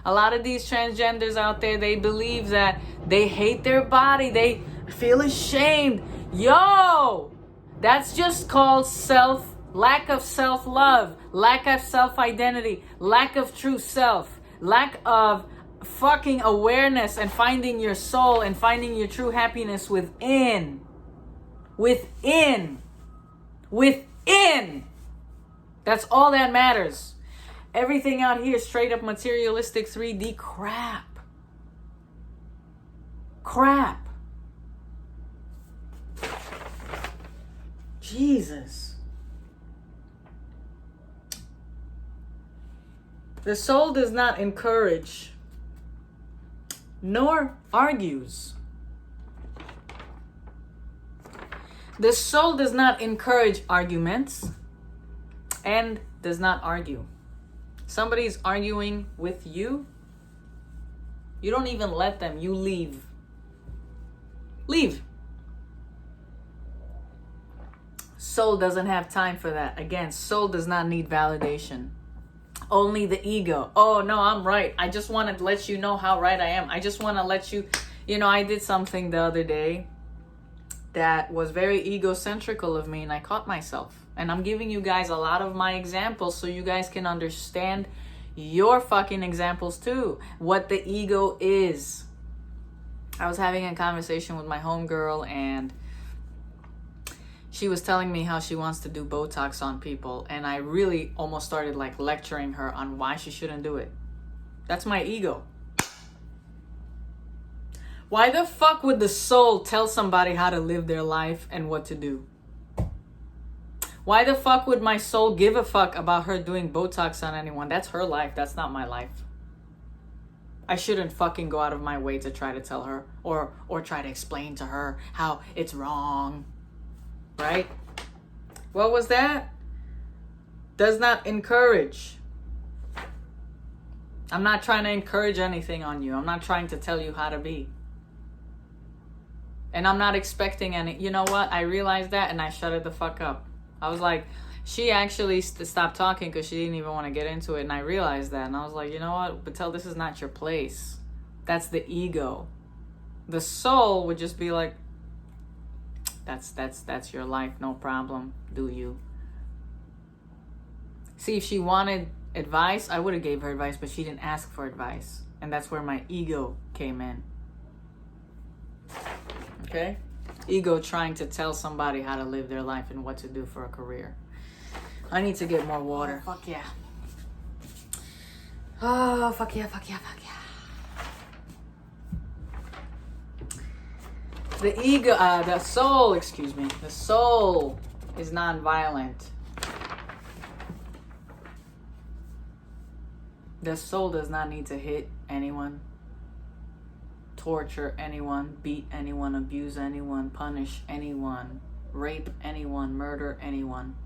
A lot of these transgenders out there, they believe that they hate their body. They feel ashamed. Yo, that's just called lack of self-love, lack of self-identity, lack of true self, lack of fucking awareness and finding your soul and finding your true happiness within. Within. That's all that matters. Everything out here is straight up materialistic 3D crap. Jesus. The soul does not encourage nor argues. The soul does not encourage arguments and does not argue. Somebody's arguing with you, you don't even let them. You leave. Leave. Soul doesn't have time for that. Again, soul does not need validation. Only the ego. Oh, no, I'm right. I just want to let you know how right I am. I just want to let you, I did something the other day that was very egocentrical of me and I caught myself. And I'm giving you guys a lot of my examples so you guys can understand your fucking examples too. What the ego is. I was having a conversation with my homegirl and she was telling me how she wants to do Botox on people. And I really almost started like lecturing her on why she shouldn't do it. That's my ego. Why the fuck would the soul tell somebody how to live their life and what to do? Why the fuck would my soul give a fuck about her doing Botox on anyone? That's her life. That's not my life. I shouldn't fucking go out of my way to try to tell her or try to explain to her how it's wrong. Right? What was that? Does not encourage. I'm not trying to encourage anything on you. I'm not trying to tell you how to be. And I'm not expecting any. You know what? I realized that and I shut it the fuck up. I was like, she actually stopped talking because she didn't even want to get into it. And I realized that. And I was like, you know what? Batel, this is not your place. That's the ego. The soul would just be like, that's your life. No problem. Do you? See, if she wanted advice, I would have gave her advice, but she didn't ask for advice. And that's where my ego came in. Okay? Ego trying to tell somebody how to live their life and what to do for a career. I need to get more water. Oh, fuck yeah. Oh, fuck yeah, fuck yeah, fuck yeah. The ego, the soul, excuse me. The soul is non-violent. The soul does not need to hit anyone, torture anyone, beat anyone, abuse anyone, punish anyone, rape anyone, murder anyone.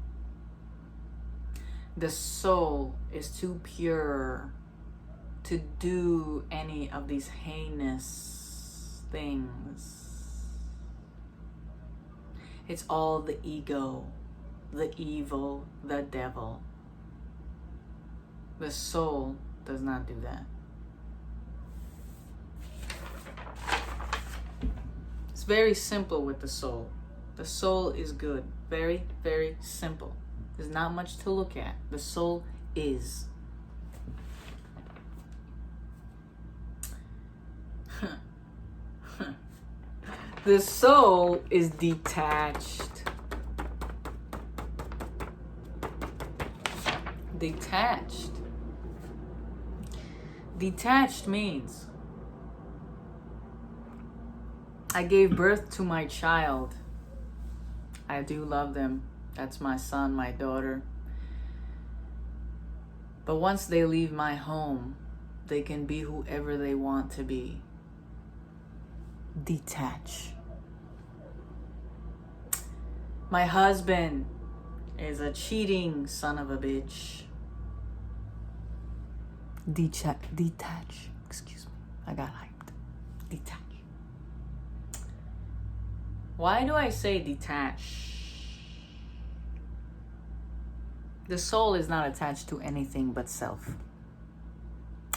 The soul is too pure to do any of these heinous things. It's all the ego, the evil, the devil. The soul does not do that. It's very simple with the soul. The soul is good. Very, very simple. There's not much to look at. The soul is. The soul is detached. Detached. Detached means I gave birth to my child. I do love them. That's my son, my daughter. But once they leave my home, they can be whoever they want to be. Detach. My husband is a cheating son of a bitch. Detach. Excuse me. I got hyped. Detach. Why do I say detach? The soul is not attached to anything but self.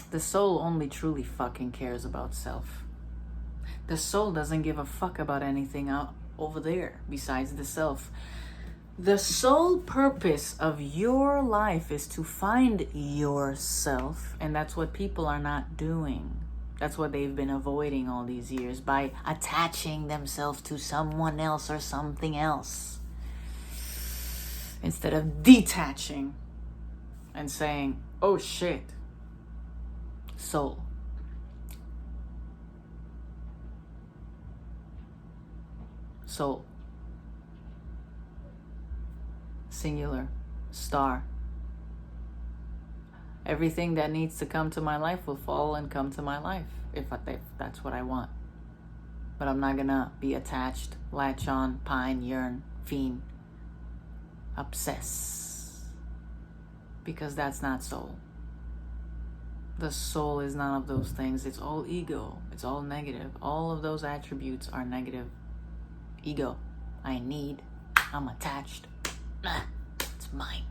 The soul only truly fucking cares about self. The soul doesn't give a fuck about anything out over there besides the self. The sole purpose of your life is to find yourself, and that's what people are not doing. That's what they've been avoiding all these years by attaching themselves to someone else or something else. Instead of detaching and saying, oh shit, soul. Soul. Singular. Star. Everything that needs to come to my life will fall and come to my life if that's what I want. But I'm not gonna be attached, latch on, pine, yearn, fiend, obsess. Because that's not soul. The soul is none of those things. It's all ego. It's all negative. All of those attributes are negative. Ego. I need. I'm attached. It's mine.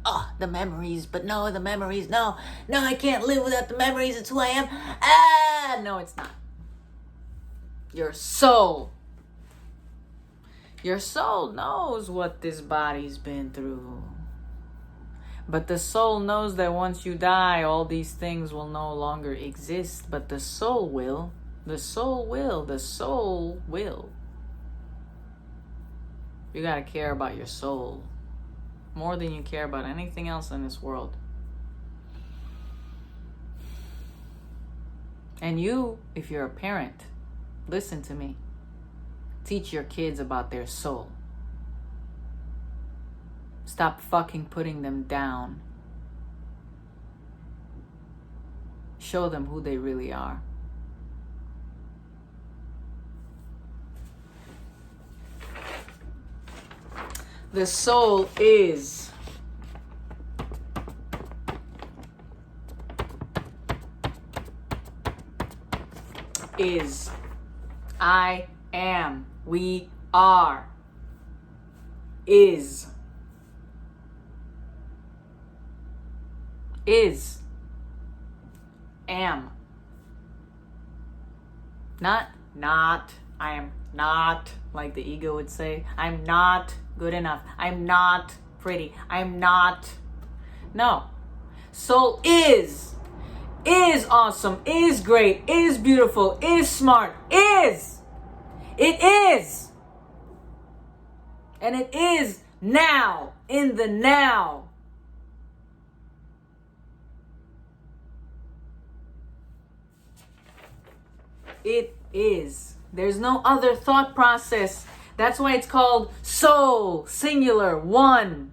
Oh, the memories. But no, the memories. No, I can't live without the memories. It's who I am. No, it's not. Your soul. Your soul knows what this body's been through. But the soul knows that once you die, all these things will no longer exist. But the soul will. The soul will. The soul will. You gotta care about your soul more than you care about anything else in this world. And you, if you're a parent, Listen to me. Teach your kids about their soul. Stop fucking putting them down. Show them who they really are. The soul is I am, we are, is am, not, I am not, like the ego would say, I'm not good enough, I'm not pretty, I'm not, no, soul is awesome, is great, is beautiful, is smart, it is, and it is now, in the now. It is. There's no other thought process. That's why it's called soul, singular, one.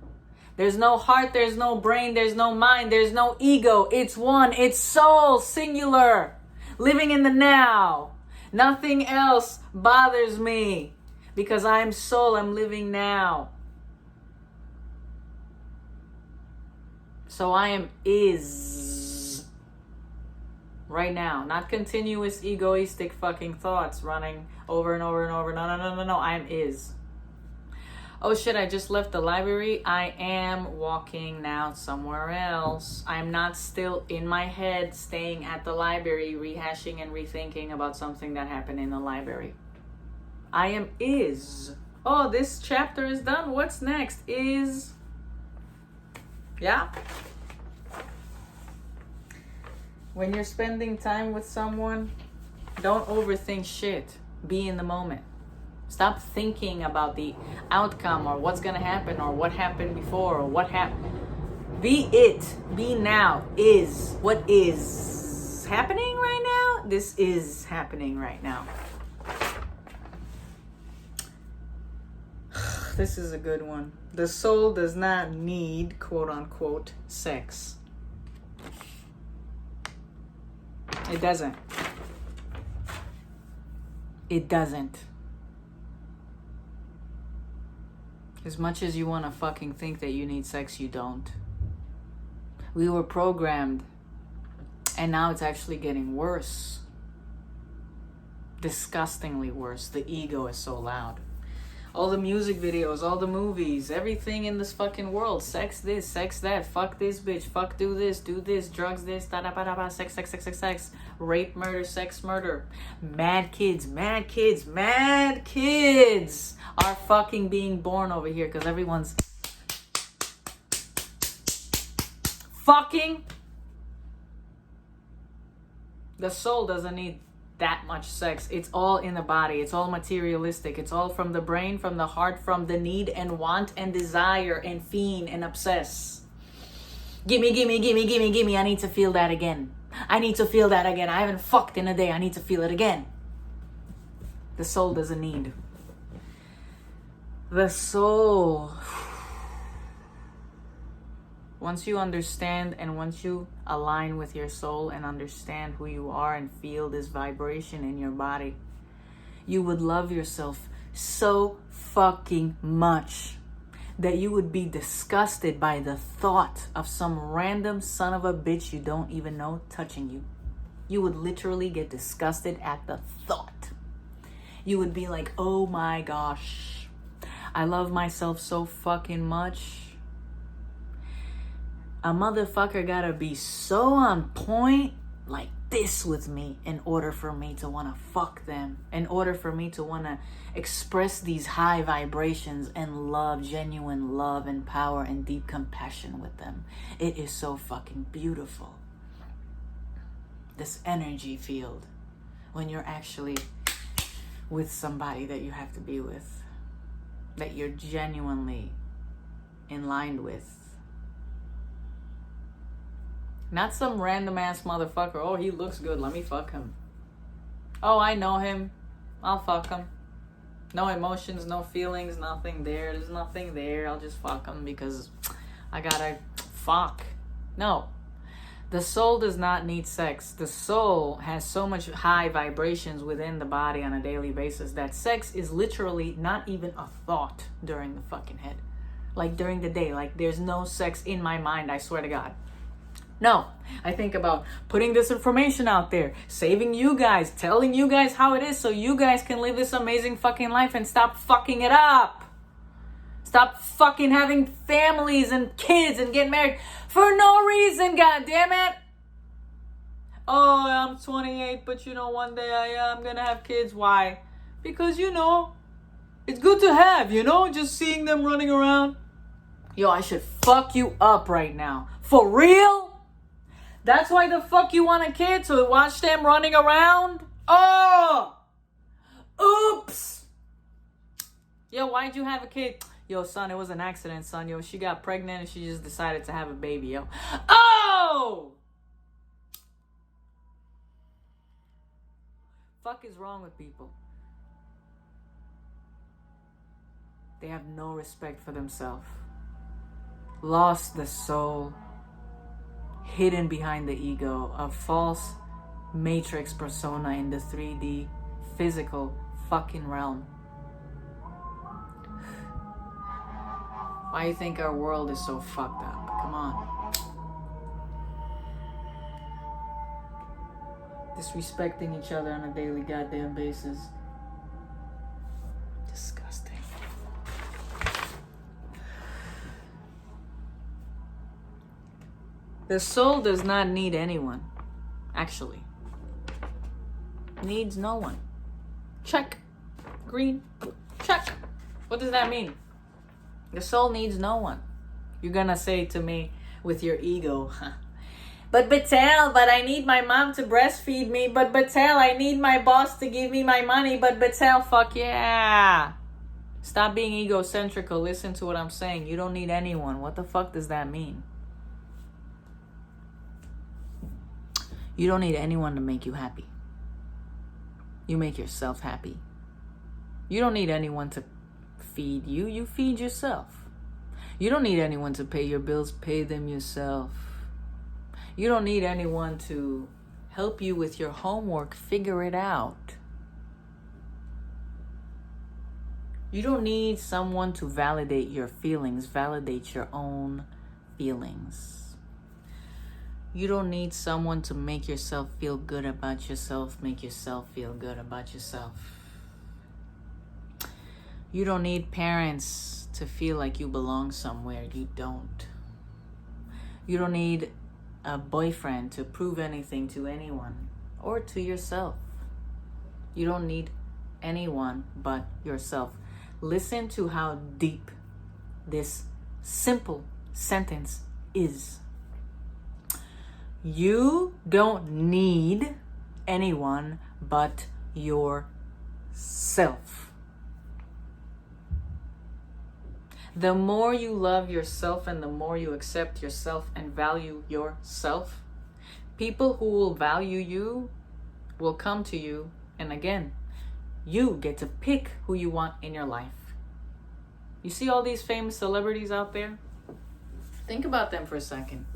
There's no heart, there's no brain, there's no mind, there's no ego. It's one, it's soul, singular, living in the now. Nothing else bothers me because I'm soul, I'm living now. So I am is right now, not continuous egoistic fucking thoughts running over and over and over. No. I am is. Oh shit, I just left the library. I am walking now somewhere else. I'm not still in my head staying at the library rehashing and rethinking about something that happened in the library. I am is. Oh, this chapter is done. What's next? Is. Yeah. When you're spending time with someone, don't overthink shit. Be in the moment. Stop thinking about the outcome or what's gonna happen or what happened before or what happened. Be it. Be now. Is. What is happening right now? This is happening right now. This is a good one. The soul does not need, quote unquote, sex. It doesn't. It doesn't. As much as you want to fucking think that you need sex, you don't. We were programmed, and now it's actually getting worse. Disgustingly worse. The ego is so loud. All the music videos, all the movies, everything in this fucking world. Sex this, sex that, fuck this bitch, fuck do this, drugs this, da-da-ba-da-ba, sex. Rape, murder, sex, murder. Mad kids are fucking being born over here because everyone's fucking. The soul doesn't need that much sex. It's all in the body. It's all materialistic. It's all from the brain, from the heart, from the need and want and desire and fiend and obsess. Gimme. I need to feel that again. I haven't fucked in a day. I need to feel it again. The soul doesn't need. The soul. Once you understand and once you align with your soul and understand who you are and feel this vibration in your body, you would love yourself so fucking much that you would be disgusted by the thought of some random son of a bitch you don't even know touching you. You would literally get disgusted at the thought. You would be like, oh my gosh, I love myself so fucking much. A motherfucker gotta be so on point like this with me in order for me to want to fuck them, in order for me to want to express these high vibrations and love, genuine love and power and deep compassion with them. It is so fucking beautiful. This energy field when you're actually with somebody that you have to be with, that you're genuinely in line with. Not some random ass motherfucker. Oh, he looks good. Let me fuck him. Oh, I know him. I'll fuck them. No emotions, no feelings, nothing there. There's nothing there. I'll just fuck them because I gotta fuck. No. The soul does not need sex. The soul has so much high vibrations within the body on a daily basis that sex is literally not even a thought during the fucking head. Like during the day. Like there's no sex in my mind, I swear to God. No, I think about putting this information out there, saving you guys, telling you guys how it is so you guys can live this amazing fucking life and stop fucking it up. Stop fucking having families and kids and getting married for no reason, god damn it. Oh, I'm 28, but one day I'm gonna have kids. Why? Because it's good to have, just seeing them running around. Yo, I should fuck you up right now. For real? That's why the fuck you want a kid? So watch them running around? Oh! Oops! Yo, why'd you have a kid? Yo, son, it was an accident, son. Yo, she got pregnant and she just decided to have a baby, yo. Oh! Fuck is wrong with people? They have no respect for themselves. Lost the soul. Hidden behind the ego. A false matrix persona in the 3D physical fucking realm. Why do you think our world is so fucked up? Come on. Disrespecting each other on a daily goddamn basis. Disgusting. The soul does not need anyone. Actually. Needs no one. Check. Green. Check. What does that mean? The soul needs no one. You're gonna say to me with your ego, but Batel, but I need my mom to breastfeed me. But Batel, I need my boss to give me my money. But Batel, fuck yeah. Stop being egocentrical. Listen to what I'm saying. You don't need anyone. What the fuck does that mean? You don't need anyone to make you happy. You make yourself happy. You don't need anyone to feed you. You feed yourself. You don't need anyone to pay your bills. Pay them yourself. You don't need anyone to help you with your homework. Figure it out. You don't need someone to validate your feelings. Validate your own feelings. You don't need someone to make yourself feel good about yourself. Make yourself feel good about yourself. You don't need parents to feel like you belong somewhere. You don't. You don't need a boyfriend to prove anything to anyone or to yourself. You don't need anyone but yourself. Listen to how deep this simple sentence is. You don't need anyone but yourself. The more you love yourself and the more you accept yourself and value yourself, people who will value you will come to you. And again, you get to pick who you want in your life. You see all these famous celebrities out there? Think about them for a second.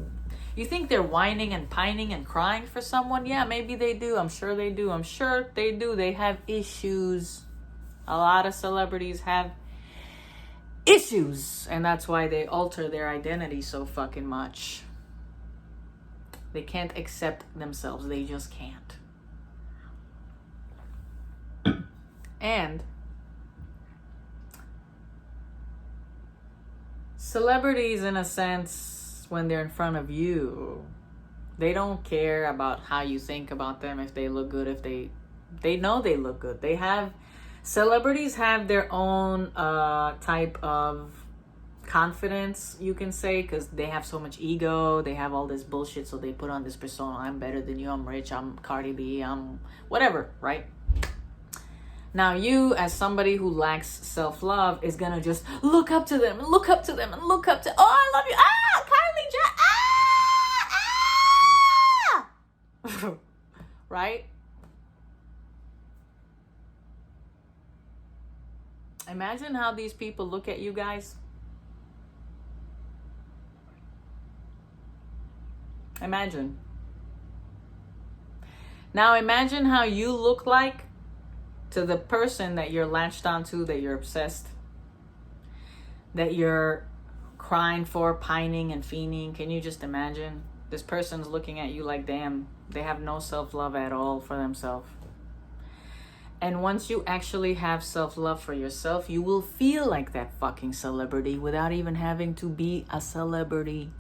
You think they're whining and pining and crying for someone? Yeah, maybe they do. I'm sure they do. I'm sure they do. They have issues. A lot of celebrities have issues. And that's why they alter their identity so fucking much. They can't accept themselves. They just can't. And celebrities, in a sense, when they're in front of you, they don't care about how you think about them, if they look good, if they know they look good. Celebrities have their own type of confidence, you can say, because they have so much ego. They have all this bullshit, so they put on this persona. I'm better than you. I'm rich. I'm Cardi B. I'm whatever, right? Now you, as somebody who lacks self-love, is gonna just look up to them and look up to them and look up to, oh, I love you. Right? Imagine how these people look at you guys. Imagine. Now imagine how you look like to the person that you're latched onto, that you're obsessed, that you're crying for, pining and fiending. Can you just imagine? This person's looking at you like, damn, they have no self-love at all for themselves. And once you actually have self-love for yourself, you will feel like that fucking celebrity without even having to be a celebrity.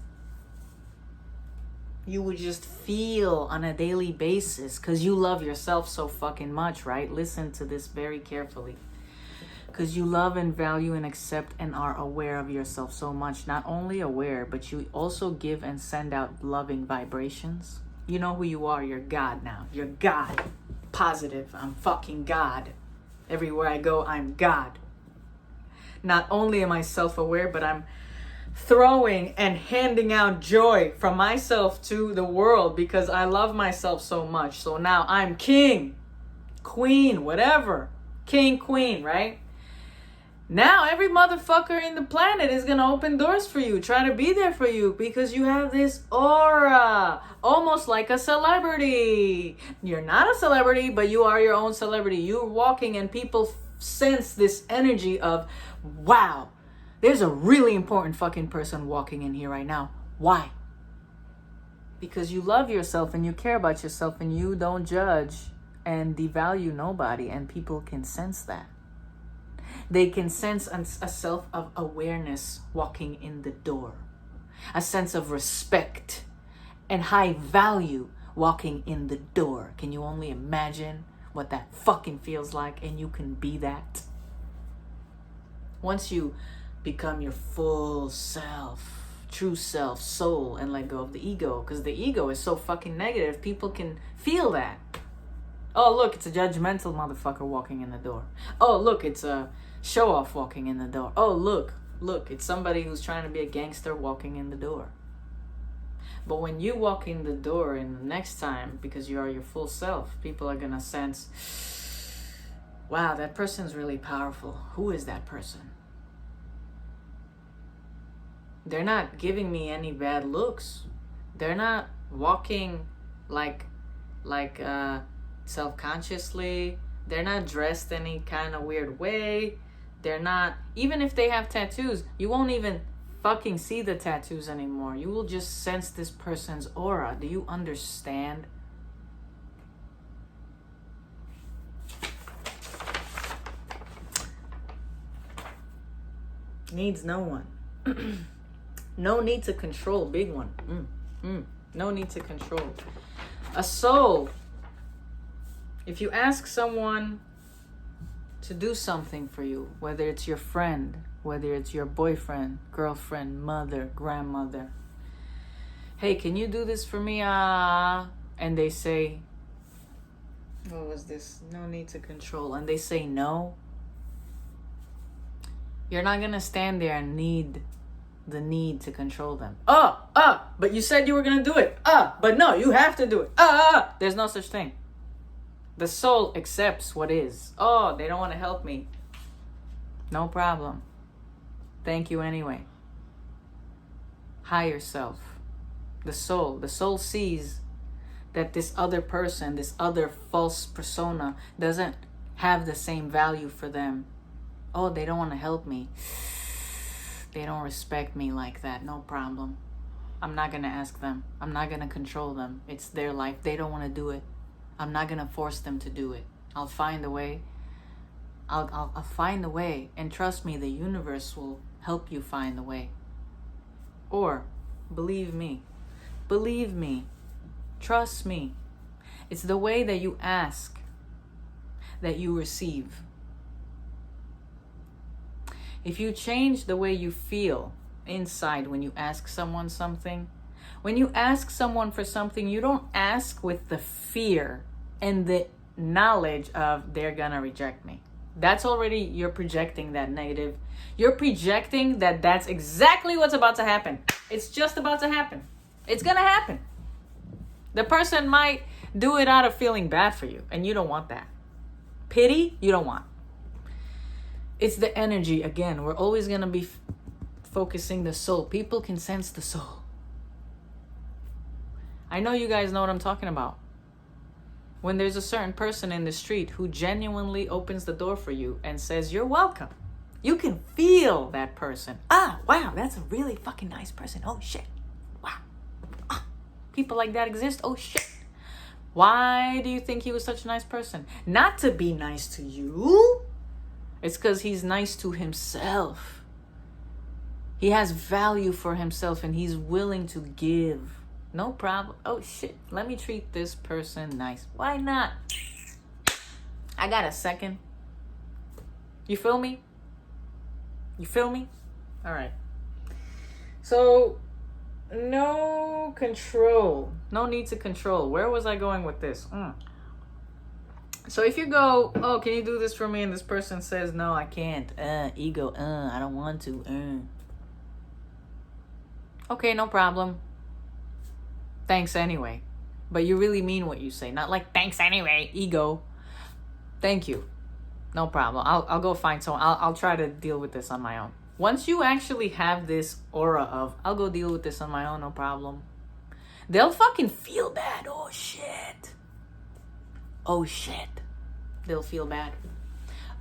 You would just feel on a daily basis because you love yourself so fucking much, right? Listen to this very carefully. Because you love and value and accept and are aware of yourself so much. Not only aware, but you also give and send out loving vibrations. You know who you are. You're God now. You're God. Positive. I'm fucking God. Everywhere I go, I'm God. Not only am I self-aware, but I'm throwing and handing out joy from myself to the world because I love myself so much. So now I'm king, queen, whatever. King, queen, right? Now every motherfucker in the planet is going to open doors for you, try to be there for you because you have this aura, almost like a celebrity. You're not a celebrity, but you are your own celebrity. You're walking and people sense this energy of, wow, there's a really important fucking person walking in here right now. Why? Because you love yourself and you care about yourself and you don't judge and devalue nobody, and people can sense that. They can sense a self of awareness walking in the door, a sense of respect and high value walking in the door. Can you only imagine what that fucking feels like? And you can be that. Once you become your full self, true self, soul, and let go of the ego, because the ego is so fucking negative, people can feel that. Oh, look, it's a judgmental motherfucker walking in the door. Oh, look, it's a show-off walking in the door. Oh, look, it's somebody who's trying to be a gangster walking in the door. But when you walk in the door and the next time, because you are your full self, people are going to sense, wow, that person's really powerful. Who is that person? They're not giving me any bad looks. They're not walking like self-consciously. They're not dressed any kind of weird way. They're not, even if they have tattoos, you won't even fucking see the tattoos anymore. You will just sense this person's aura. Do you understand? Needs no one. No need to control. Big one. No need to control. A soul. If you ask someone to do something for you, whether it's your friend, whether it's your boyfriend, girlfriend, mother, grandmother, hey, can you do this for me? And they say, what was this? No need to control. And they say no. You're not going to stand there and need to control them. But you said you were going to do it. But no, you have to do it. There's no such thing. The soul accepts what is. Oh, they don't want to help me. No problem. Thank you anyway. Higher self. The soul sees that this other person, this other false persona doesn't have the same value for them. Oh, they don't want to help me. They don't respect me like that. No problem. I'm not going to ask them. I'm not going to control them. It's their life. They don't want to do it. I'm not going to force them to do it. I'll find a way. I'll find a way. And trust me, the universe will help you find the way. Or, believe me. Believe me. Trust me. It's the way that you ask that you receive. If you change the way you feel inside when you ask someone something, when you ask someone for something, you don't ask with the fear and the knowledge of they're gonna reject me. That's already, you're projecting that negative. You're projecting that that's exactly what's about to happen. It's just about to happen. It's gonna happen. The person might do it out of feeling bad for you, and you don't want that. Pity, you don't want. It's the energy. Again, we're always going to be focusing the soul. People can sense the soul. I know you guys know what I'm talking about. When there's a certain person in the street who genuinely opens the door for you and says, you're welcome. You can feel that person. Ah, wow, that's a really fucking nice person. Oh, shit. Wow. Ah, people like that exist. Oh, shit. Why do you think he was such a nice person? Not to be nice to you. It's because he's nice to himself. He has value for himself and he's willing to give. No problem. Oh, shit. Let me treat this person nice. Why not? I got a second. You feel me? You feel me? All right. So, no control. No need to control. Where was I going with this? So if you go, oh, can you do this for me? And this person says, no, I can't. Ego, I don't want to. Okay, no problem. Thanks anyway. But you really mean what you say. Not like, thanks anyway, ego. Thank you. No problem. I'll go find someone. I'll try to deal with this on my own. Once you actually have this aura of, I'll go deal with this on my own, no problem. They'll fucking feel bad. Oh, shit. Oh, shit. They'll feel bad.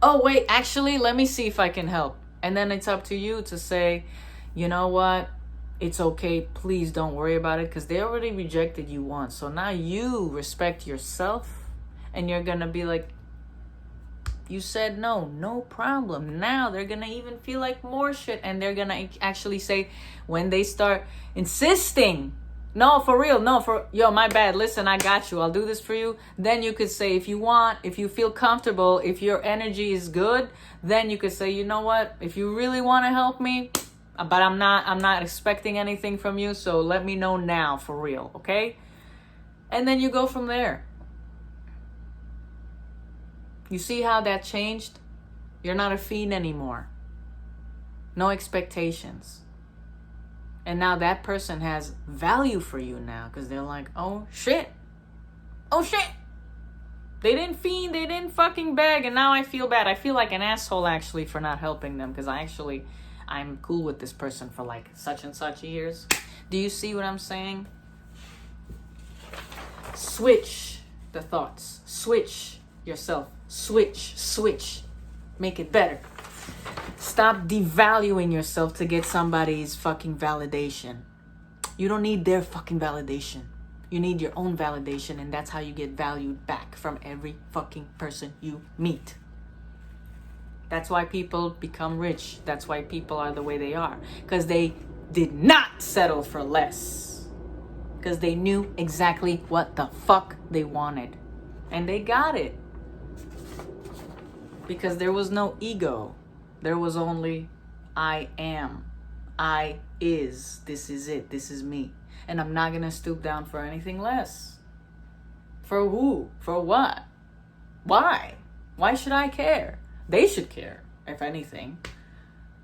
Oh, wait, actually, let me see if I can help. And then it's up to you to say, you know what? It's okay. Please don't worry about it because they already rejected you once. So now you respect yourself and you're going to be like, you said no, no problem. Now they're going to even feel like more shit. And they're going to actually say when they start insisting, no, for real, no, yo, my bad. Listen, I got you. I'll do this for you. Then you could say, if you want, if you feel comfortable, if your energy is good, then you could say, you know what? If you really want to help me, but I'm not expecting anything from you. So let me know now for real. Okay. And then you go from there. You see how that changed? You're not a fiend anymore. No expectations. And now that person has value for you now because they're like, oh shit. Oh shit. They didn't fiend, they didn't fucking beg, and now I feel bad. I feel like an asshole actually for not helping them because I'm cool with this person for like such and such years. Do you see what I'm saying? Switch the thoughts. Switch yourself. Switch. Make it better. Stop devaluing yourself to get somebody's fucking validation. You don't need their fucking validation. You need your own validation, and that's how you get valued back from every fucking person you meet. That's why people become rich. That's why people are the way they are. Because they did not settle for less. Because they knew exactly what the fuck they wanted. And they got it. Because there was no ego. There was only, I am. I is. This is it. This is me. And I'm not going to stoop down for anything less. For who? For what? Why? Why should I care? They should care, if anything,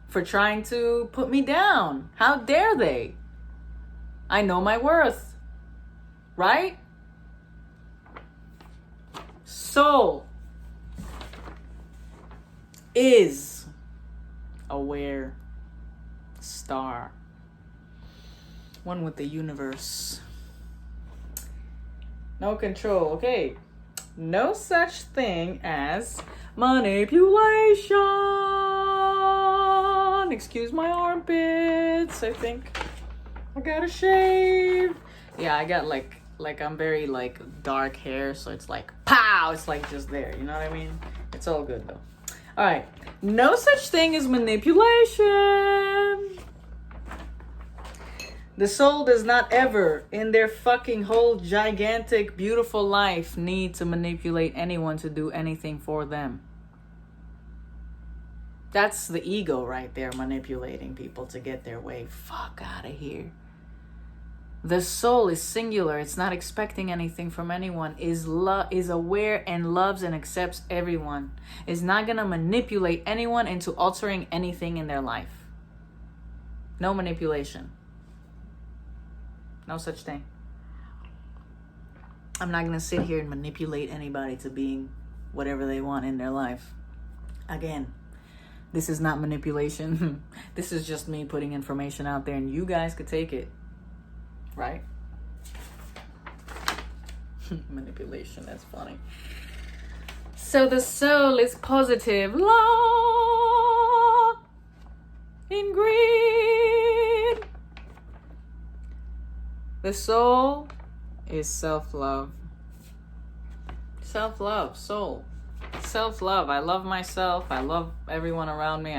for trying to put me down. How dare they? I know my worth. Right? Soul is aware star, one with the universe. No control. Okay, no such thing as manipulation. Excuse my armpits. I think I gotta shave. Yeah, I got like I'm very like dark hair, so it's like pow, it's like just there, you know what I mean? It's all good though. All right, no such thing as manipulation. The soul does not ever in their fucking whole gigantic beautiful life need to manipulate anyone to do anything for them. That's the ego right there, manipulating people to get their way. Fuck out of here. The soul is singular. It's not expecting anything from anyone. Is aware and loves and accepts everyone. Is not going to manipulate anyone into altering anything in their life. No manipulation. No such thing. I'm not going to sit here and manipulate anybody to being whatever they want in their life. Again, This is not manipulation. This is just me putting information out there and you guys could take it. Right? Manipulation, that's funny. So the soul is positive. Law in green. The soul is self-love. Self-love, soul. Self-love. I love myself. I love everyone around me.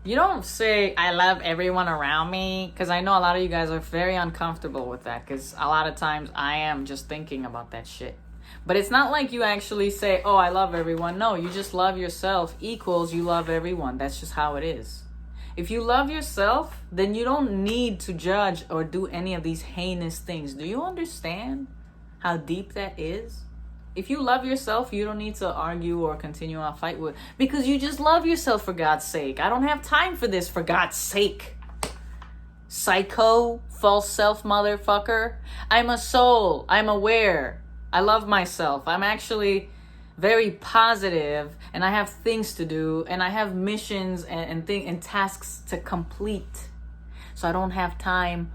You don't say, I love everyone around me, because I know a lot of you guys are very uncomfortable with that, because a lot of times I am just thinking about that shit. But it's not like you actually say, oh, I love everyone. No, you just love yourself equals you love everyone. That's just how it is. If you love yourself, then you don't need to judge or do any of these heinous things. Do you understand how deep that is? If you love yourself, you don't need to argue or continue a fight with, because you just love yourself, for God's sake. I don't have time for this, for God's sake. Psycho, false self motherfucker. I'm a soul. I'm aware. I love myself. I'm actually very positive, and I have things to do, and I have missions and tasks to complete. So I don't have time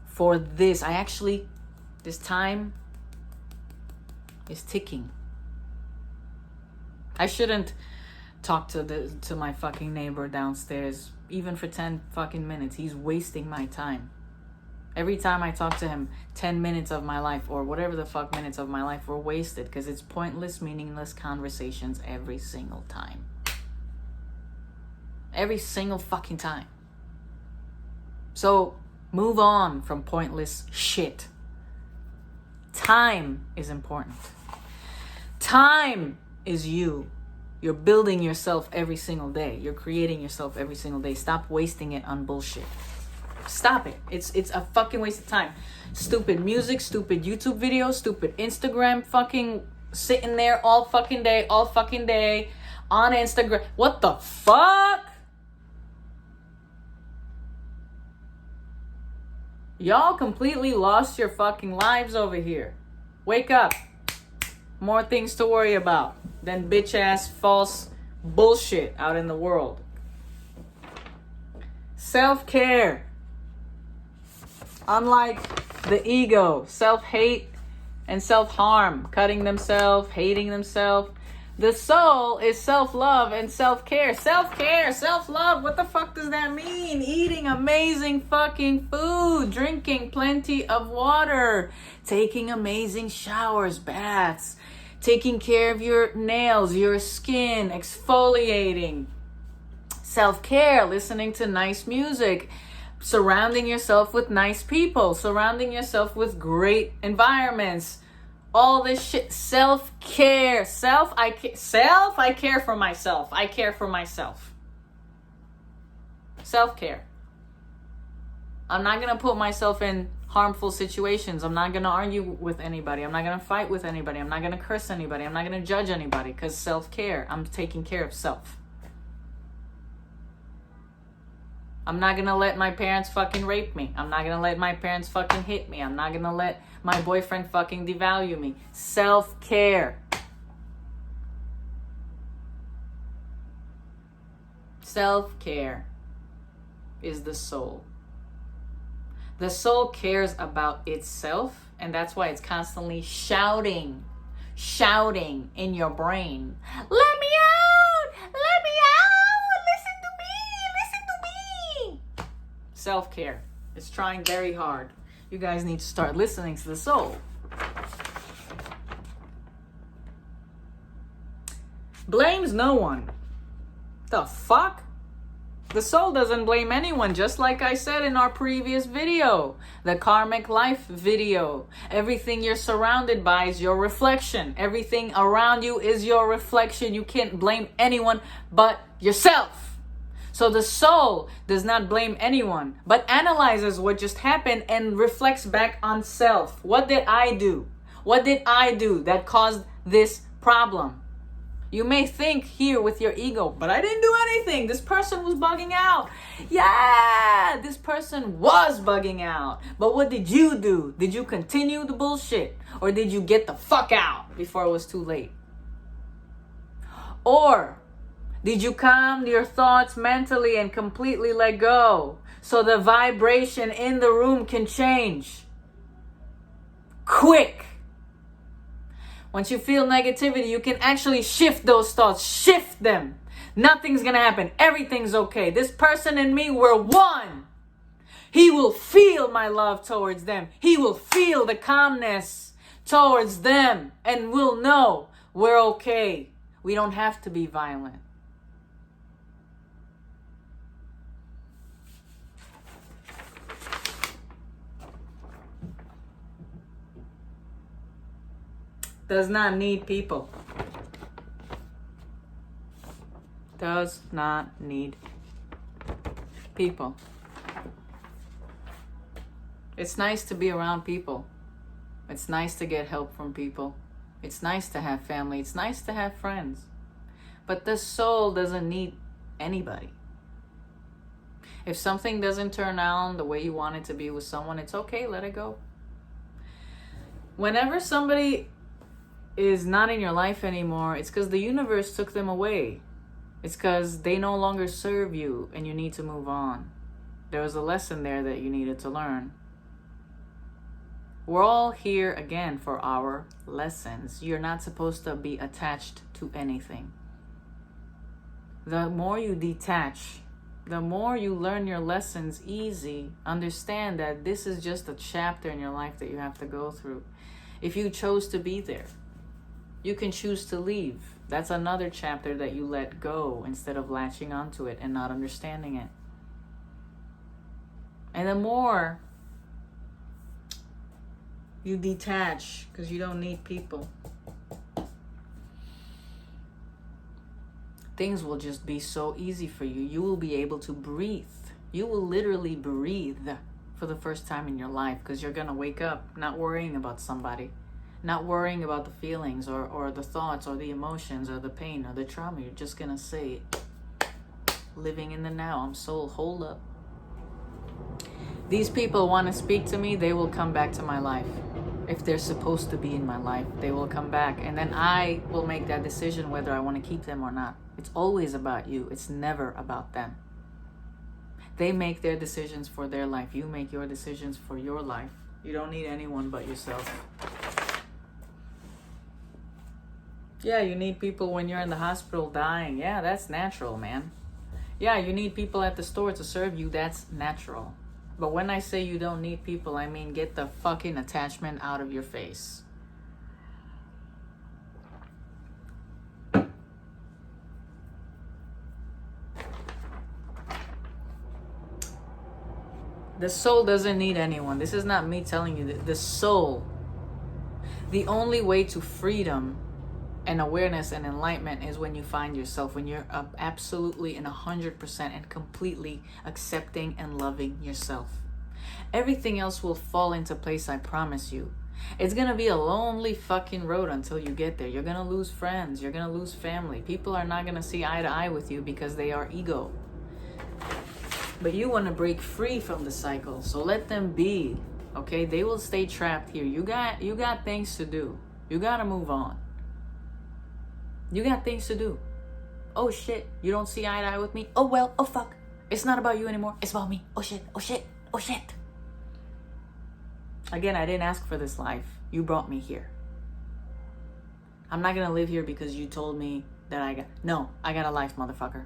for this. This time is ticking. I shouldn't talk to my fucking neighbor downstairs even for 10 fucking minutes. He's wasting my time. Every time I talk to him, 10 minutes of my life or whatever the fuck minutes of my life were wasted, because it's pointless, meaningless conversations every single time. Every single fucking time. So move on from pointless shit. Time is important. Time is you. You're building yourself every single day. You're creating yourself every single day. Stop wasting it on bullshit. Stop it. It's a fucking waste of time. Stupid music, stupid YouTube videos, stupid Instagram fucking sitting there all fucking day on Instagram. What the fuck? Y'all completely lost your fucking lives over here. Wake up. More things to worry about than bitch ass false bullshit out in the world. Self-care. Unlike the ego, self-hate and self-harm, cutting themselves, hating themselves. The soul is self-love and self-care. Self-care, self-love, what the fuck does that mean? Eating amazing fucking food, drinking plenty of water, taking amazing showers, baths, taking care of your nails, your skin, exfoliating. Self-care, listening to nice music, surrounding yourself with nice people, surrounding yourself with great environments. All this shit. Self-care. I care for myself. I care for myself. Self-care. I'm not going to put myself in harmful situations. I'm not going to argue with anybody. I'm not going to fight with anybody. I'm not going to curse anybody. I'm not going to judge anybody, because self-care. I'm taking care of self. I'm not going to let my parents fucking rape me. I'm not going to let my parents fucking hit me. I'm not going to let my boyfriend fucking devalue me. Self-care. Self-care is the soul. The soul cares about itself, and that's why it's constantly shouting in your brain. Let me out! Let me out! Listen to me! Self-care. It's trying very hard. You guys need to start listening to the soul. Blames no one. The fuck? The soul doesn't blame anyone, just like I said in our previous video, the karmic life video. Everything you're surrounded by is your reflection. Everything around you is your reflection. You can't blame anyone but yourself. So the soul does not blame anyone, but analyzes what just happened and reflects back on self. What did I do? What did I do that caused this problem? You may think here with your ego, but I didn't do anything. This person was bugging out. Yeah, this person was bugging out. But what did you do? Did you continue the bullshit? Or did you get the fuck out before it was too late? Or Did you calm your thoughts mentally and completely let go so the vibration in the room can change? Quick. Once you feel negativity, you can actually shift those thoughts. Shift them. Nothing's gonna happen. Everything's okay. This person and me, we're one. He will feel my love towards them. He will feel the calmness towards them and will know we're okay. We don't have to be violent. Does not need people. Does not need people. It's nice to be around people. It's nice to get help from people. It's nice to have family. It's nice to have friends. But the soul doesn't need anybody. If something doesn't turn out the way you want it to be with someone, it's okay, let it go. Whenever somebody is not in your life anymore, it's because the universe took them away. It's because they no longer serve you and you need to move on. There was a lesson there that you needed to learn. We're all here again for our lessons. You're not supposed to be attached to anything. The more you detach, the more you learn your lessons easy. Understand that this is just a chapter in your life that you have to go through. If you chose to be there, you can choose to leave. That's another chapter that you let go instead of latching onto it and not understanding it. And the more you detach, because you don't need people, things will just be so easy for you. You will be able to breathe. You will literally breathe for the first time in your life, because you're going to wake up not worrying about somebody. Not worrying about the feelings or the thoughts or the emotions or the pain or the trauma. You're just going to say, living in the now. I'm so hold up. These people want to speak to me. They will come back to my life. If they're supposed to be in my life, they will come back. And then I will make that decision whether I want to keep them or not. It's always about you. It's never about them. They make their decisions for their life. You make your decisions for your life. You don't need anyone but yourself. Yeah, you need people when you're in the hospital dying. Yeah, that's natural, man. Yeah, you need people at the store to serve you. That's natural. But when I say you don't need people, I mean get the fucking attachment out of your face. The soul doesn't need anyone. This is not me telling you that. The soul, the only way to freedom and awareness and enlightenment is when you find yourself, when you're absolutely and 100% and completely accepting and loving yourself. Everything else will fall into place, I promise you. It's gonna be a lonely fucking road until you get there. You're gonna lose friends, you're gonna lose family. People are not gonna see eye to eye with you because they are ego. But you want to break free from the cycle, so let them be. Okay, they will stay trapped here. You got things to do. You gotta move on. You got things to do. Oh shit, you don't see eye to eye with me? Oh well, oh fuck. It's not about you anymore. It's about me. Oh shit, oh shit, oh shit. Again, I didn't ask for this life. You brought me here. I'm not gonna live here because you told me that I got a life, motherfucker.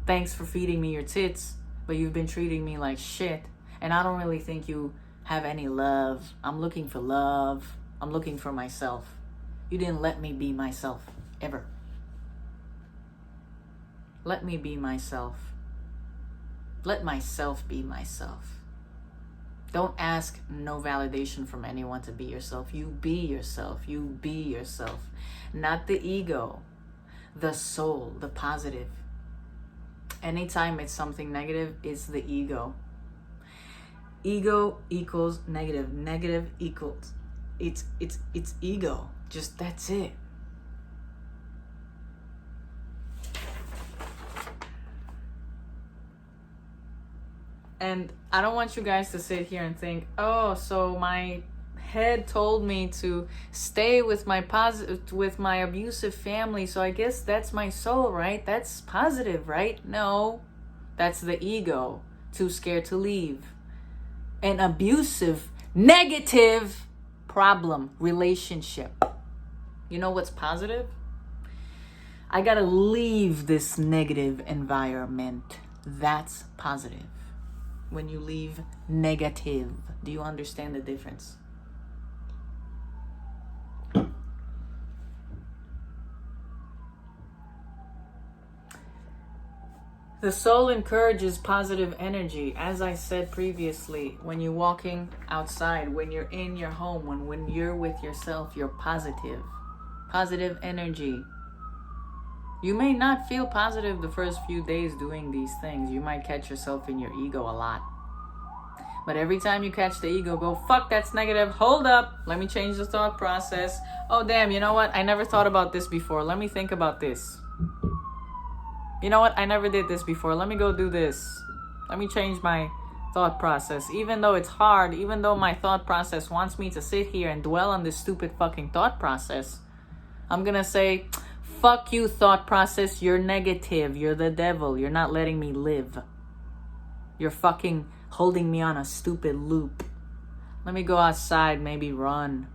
Thanks for feeding me your tits, but you've been treating me like shit. And I don't really think you have any love. I'm looking for love. I'm looking for myself. You didn't let me be myself, ever. Let me be myself. Let myself be myself. Don't ask no validation from anyone to be yourself. You be yourself. You be yourself. Not the ego, the soul, the positive. Anytime it's something negative, it's the ego. Ego equals negative. Negative equals it's ego. Just that's it. And I don't want you guys to sit here and think, oh, so my head told me to stay with my abusive family, so I guess that's my soul, right? That's positive, right? No, that's the ego, too scared to leave. An abusive, negative problem, relationship. You know what's positive? I gotta leave this negative environment. That's positive. When you leave negative, do you understand the difference? The soul encourages positive energy. As I said previously, when you're walking outside, when you're in your home, when you're with yourself, you're positive. Positive energy. You may not feel positive the first few days doing these things. You might catch yourself in your ego a lot. But every time you catch the ego, go, fuck, that's negative. Hold up. Let me change the thought process. Oh, damn, you know what? I never thought about this before. Let me think about this. You know what? I never did this before. Let me go do this. Let me change my thought process. Even though it's hard, even though my thought process wants me to sit here and dwell on this stupid fucking thought process, I'm gonna say, fuck you, thought process. You're negative. You're the devil. You're not letting me live. You're fucking holding me on a stupid loop. Let me go outside, maybe run.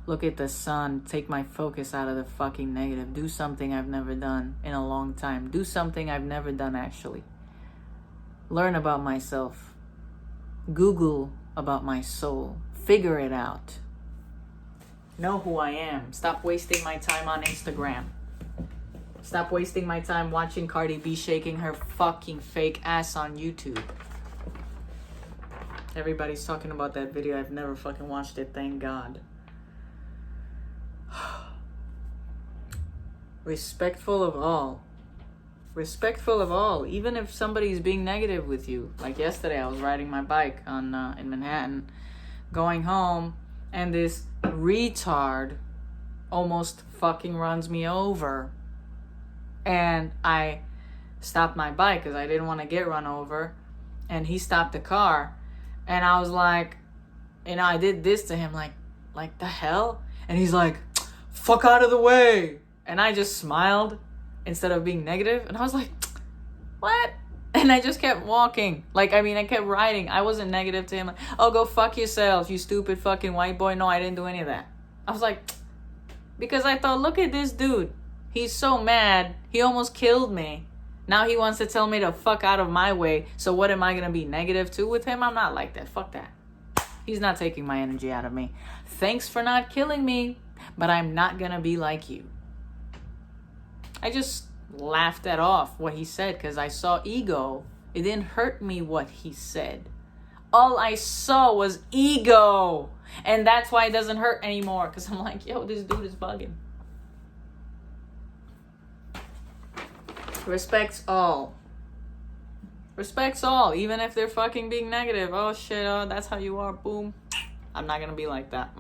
Look at the sun. Take my focus out of the fucking negative. Do something I've never done in a long time. Do something I've never done, actually. Learn about myself. Google about my soul. Figure it out. Know who I am. Stop wasting my time on Instagram. Stop wasting my time watching Cardi B shaking her fucking fake ass on YouTube. Everybody's talking about that video. I've never fucking watched it, thank God. Respectful of all. Respectful of all. Even if somebody's being negative with you. Like yesterday, I was riding my bike in Manhattan, going home, and this retard almost fucking runs me over. And I stopped my bike because I didn't want to get run over. And he stopped the car. And I was like, I did this to him, like the hell? And he's like, fuck out of the way. And I just smiled instead of being negative. And I was like, what? And I just kept walking. I kept riding. I wasn't negative to him. Like, oh, go fuck yourself, you stupid fucking white boy. No, I didn't do any of that. I was like, because I thought, look at this dude. He's so mad. He almost killed me. Now he wants to tell me to fuck out of my way. So what am I going to be negative to with him? I'm not like that. Fuck that. He's not taking my energy out of me. Thanks for not killing me, but I'm not going to be like you. I just laughed that off, what he said, because I saw ego. It didn't hurt me what he said. All I saw was ego. And that's why it doesn't hurt anymore, because I'm like, yo, this dude is bugging. Respects all. Respects all, even if they're fucking being negative. Oh shit, oh, that's how you are, boom. I'm not gonna be like that.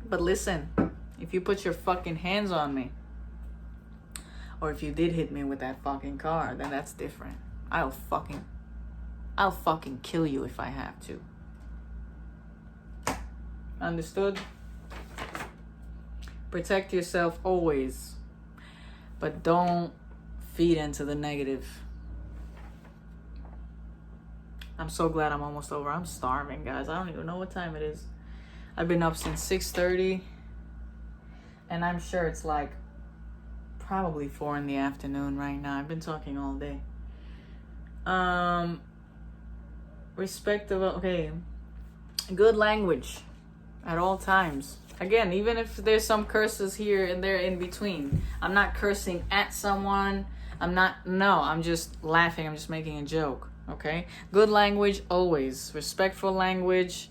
But listen, if you put your fucking hands on me, or if you did hit me with that fucking car, then that's different. I'll fucking kill you if I have to. Understood? Protect yourself always. But don't feed into the negative. I'm so glad I'm almost over. I'm starving, guys. I don't even know what time it is. I've been up since 6:30. And I'm sure it's like probably 4 in the afternoon right now. I've been talking all day. Okay. Good language at all times. Again, even if there's some curses here and there in between. I'm not cursing at someone. I'm just laughing. I'm just making a joke. Okay? Good language always. Respectful language.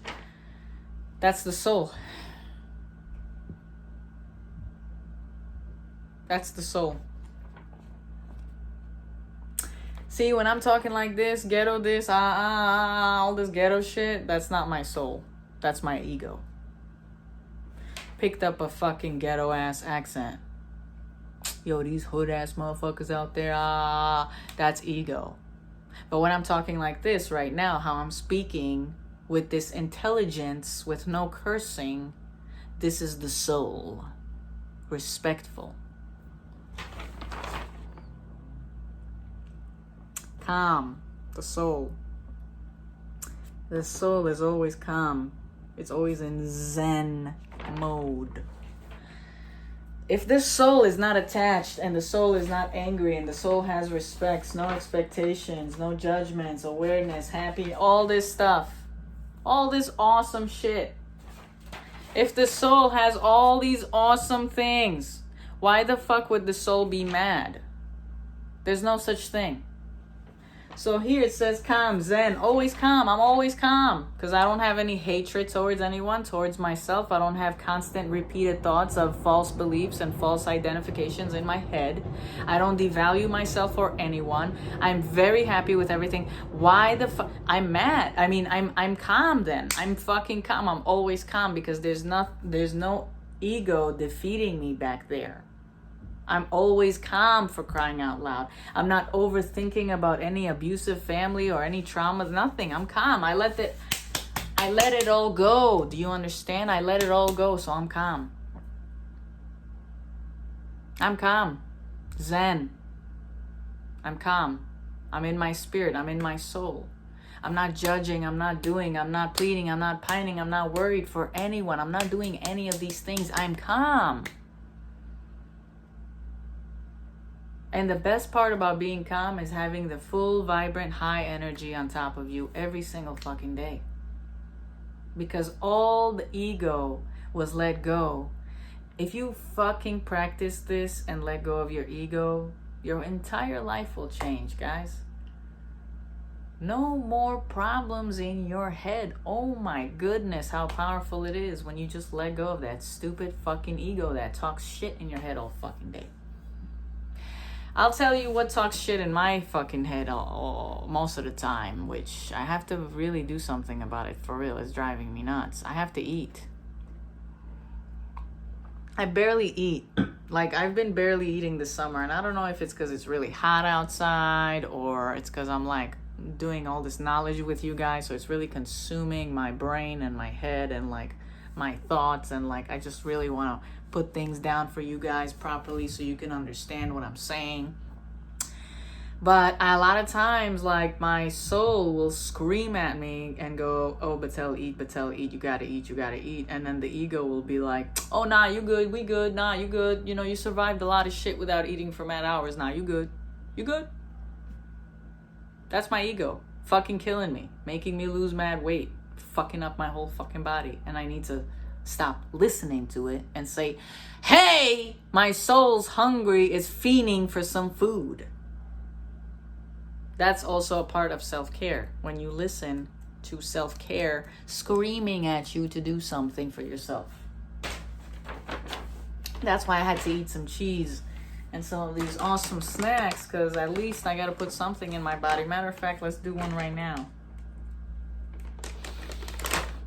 That's the soul. That's the soul. See, when I'm talking like this, ghetto this, all this ghetto shit, that's not my soul. That's my ego. Picked up a fucking ghetto ass accent. Yo, these hood ass motherfuckers out there, that's ego. But when I'm talking like this right now, how I'm speaking, with this intelligence, with no cursing. This is the soul. Respectful. Calm. The soul. The soul is always calm. It's always in Zen mode. If this soul is not attached and the soul is not angry and the soul has respects, no expectations, no judgments, awareness, happy, all this stuff, all this awesome shit. If the soul has all these awesome things, why the fuck would the soul be mad? There's no such thing. So here it says calm, Zen, always calm. I'm always calm because I don't have any hatred towards anyone, towards myself. I don't have constant repeated thoughts of false beliefs and false identifications in my head. I don't devalue myself or anyone. I'm very happy with everything. Why the fuck? I'm mad. I mean, I'm calm then. I'm fucking calm. I'm always calm because there's no ego defeating me back there. I'm always calm, for crying out loud. I'm not overthinking about any abusive family or any traumas, nothing. I'm calm. I let it all go. Do you understand? I let it all go, so I'm calm. I'm calm. Zen. I'm calm. I'm in my spirit. I'm in my soul. I'm not judging. I'm not doing. I'm not pleading. I'm not pining. I'm not worried for anyone. I'm not doing any of these things. I'm calm. And the best part about being calm is having the full, vibrant, high energy on top of you every single fucking day. Because all the ego was let go. If you fucking practice this and let go of your ego, your entire life will change, guys. No more problems in your head. Oh my goodness, how powerful it is when you just let go of that stupid fucking ego that talks shit in your head all fucking day. I'll tell you what talks shit in my fucking head most of the time, which I have to really do something about it for real. It's driving me nuts. I have to eat. I barely eat. Like, I've been barely eating this summer, and I don't know if it's because it's really hot outside or it's because I'm like doing all this knowledge with you guys, so it's really consuming my brain and my head and like my thoughts, and like I just really want to put things down for you guys properly so you can understand what I'm saying. But a lot of times, like, my soul will scream at me and go, oh, Batel, eat, you gotta eat. And then the ego will be like, oh, nah, you good, we good, nah, you good. You know, you survived a lot of shit without eating for mad hours. Nah, you good. You good? That's my ego fucking killing me, making me lose mad weight, fucking up my whole fucking body. And I need to stop listening to it and say, hey, my soul's hungry, is fiending for some food. That's also a part of self-care. When you listen to self-care screaming at you to do something for yourself. That's why I had to eat some cheese and some of these awesome snacks, because at least I got to put something in my body. Matter of fact, let's do one right now.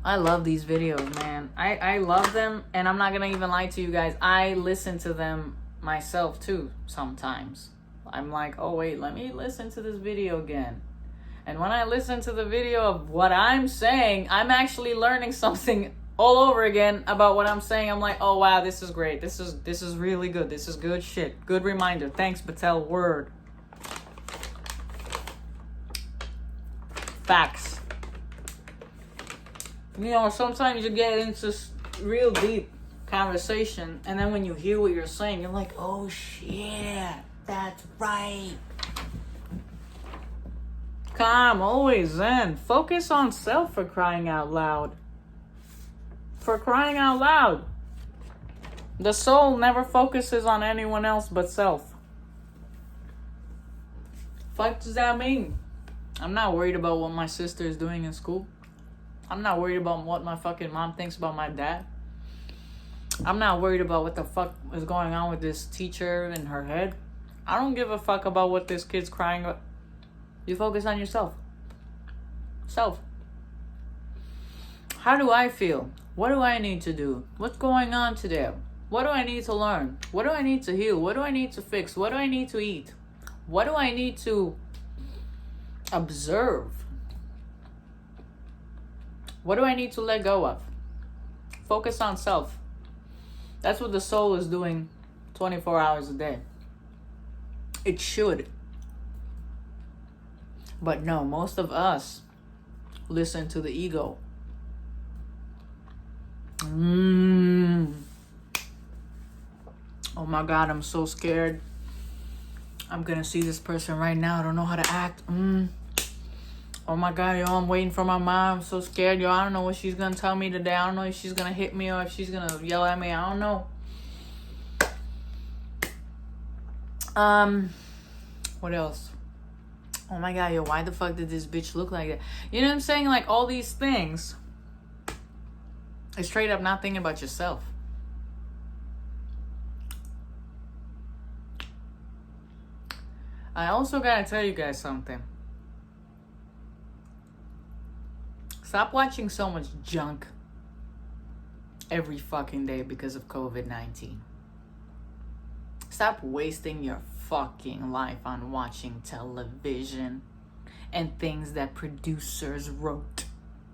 I love these videos, man. I love them, and I'm not gonna even lie to you guys. I listen to them myself too sometimes. I'm like, oh wait, let me listen to this video again. And when I listen to the video of what I'm saying, I'm actually learning something all over again about what I'm saying. I'm like, oh wow, this is great. This is really good. This is good shit. Good reminder. Thanks, Batel. Word. Facts. You know, sometimes you get into real deep conversation, and then when you hear what you're saying, you're like, oh shit, that's right. Calm, always zen. Focus on self, for crying out loud. For crying out loud. The soul never focuses on anyone else but self. Fuck does that mean? I'm not worried about what my sister is doing in school. I'm not worried about what my fucking mom thinks about my dad. I'm not worried about what the fuck is going on with this teacher in her head. I don't give a fuck about what this kid's crying about. You focus on yourself. Self. How do I feel? What do I need to do? What's going on today? What do I need to learn? What do I need to heal? What do I need to fix? What do I need to eat? What do I need to observe? What do I need to let go of? Focus on self. That's what the soul is doing 24 hours a day. It should. But no, most of us listen to the ego. Oh my God, I'm so scared. I'm gonna see this person right now. I don't know how to act. Oh my God, yo, I'm waiting for my mom. I'm so scared, yo. I don't know what she's gonna tell me today. I don't know if she's gonna hit me or if she's gonna yell at me. I don't know. What else? Oh my God, yo, why the fuck did this bitch look like that? You know what I'm saying? Like, all these things is straight up not thinking about yourself. I also gotta tell you guys something. Stop watching so much junk every fucking day because of COVID-19. Stop wasting your fucking life on watching television and things that producers wrote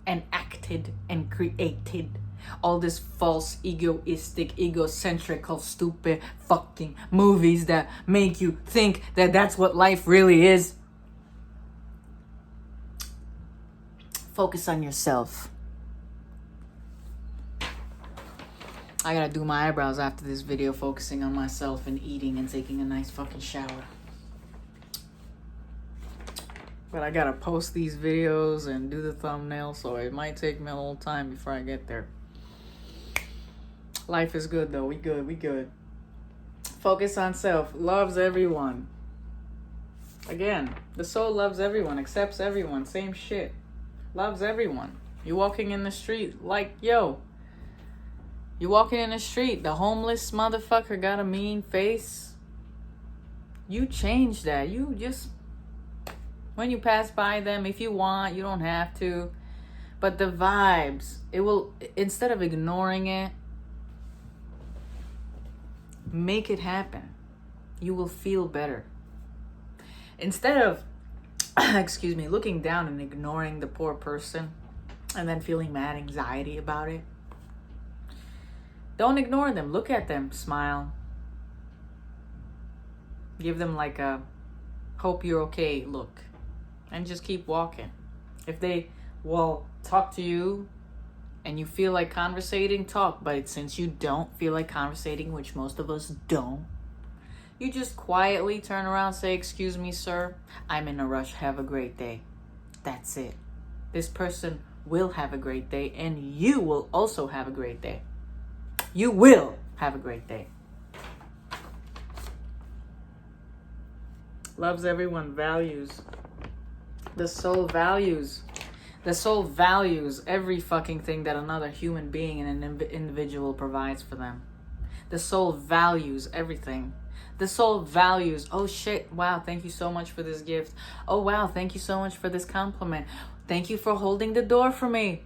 and acted and created. All this false, egoistic, egocentrical, stupid fucking movies that make you think that that's what life really is. Focus on yourself. I gotta do my eyebrows after this video, focusing on myself and eating and taking a nice fucking shower. But I gotta post these videos and do the thumbnail, so it might take me a little time before I get there. Life is good though. We good. Focus on self. Loves everyone. Again, the soul loves everyone, accepts everyone. Same shit. Loves everyone. You walking in the street, like, yo. You walking in the street, the homeless motherfucker got a mean face. You change that. You just, when you pass by them, if you want, you don't have to. But the vibes, it will, instead of ignoring it, make it happen. You will feel better. Instead of, excuse me, looking down and ignoring the poor person and then feeling mad anxiety about it. Don't ignore them. Look at them. Smile. Give them like a hope you're okay look. And just keep walking. If they will talk to you and you feel like conversating, talk. But since you don't feel like conversating, which most of us don't, you just quietly turn around, say, "Excuse me, sir. I'm in a rush. Have a great day." That's it. This person will have a great day, and you will also have a great day. You will have a great day. Loves everyone, values. The soul values. The soul values every fucking thing that another human being and an individual provides for them. The soul values everything. The soul values, oh shit, wow, thank you so much for this gift. Oh wow, thank you so much for this compliment. Thank you for holding the door for me.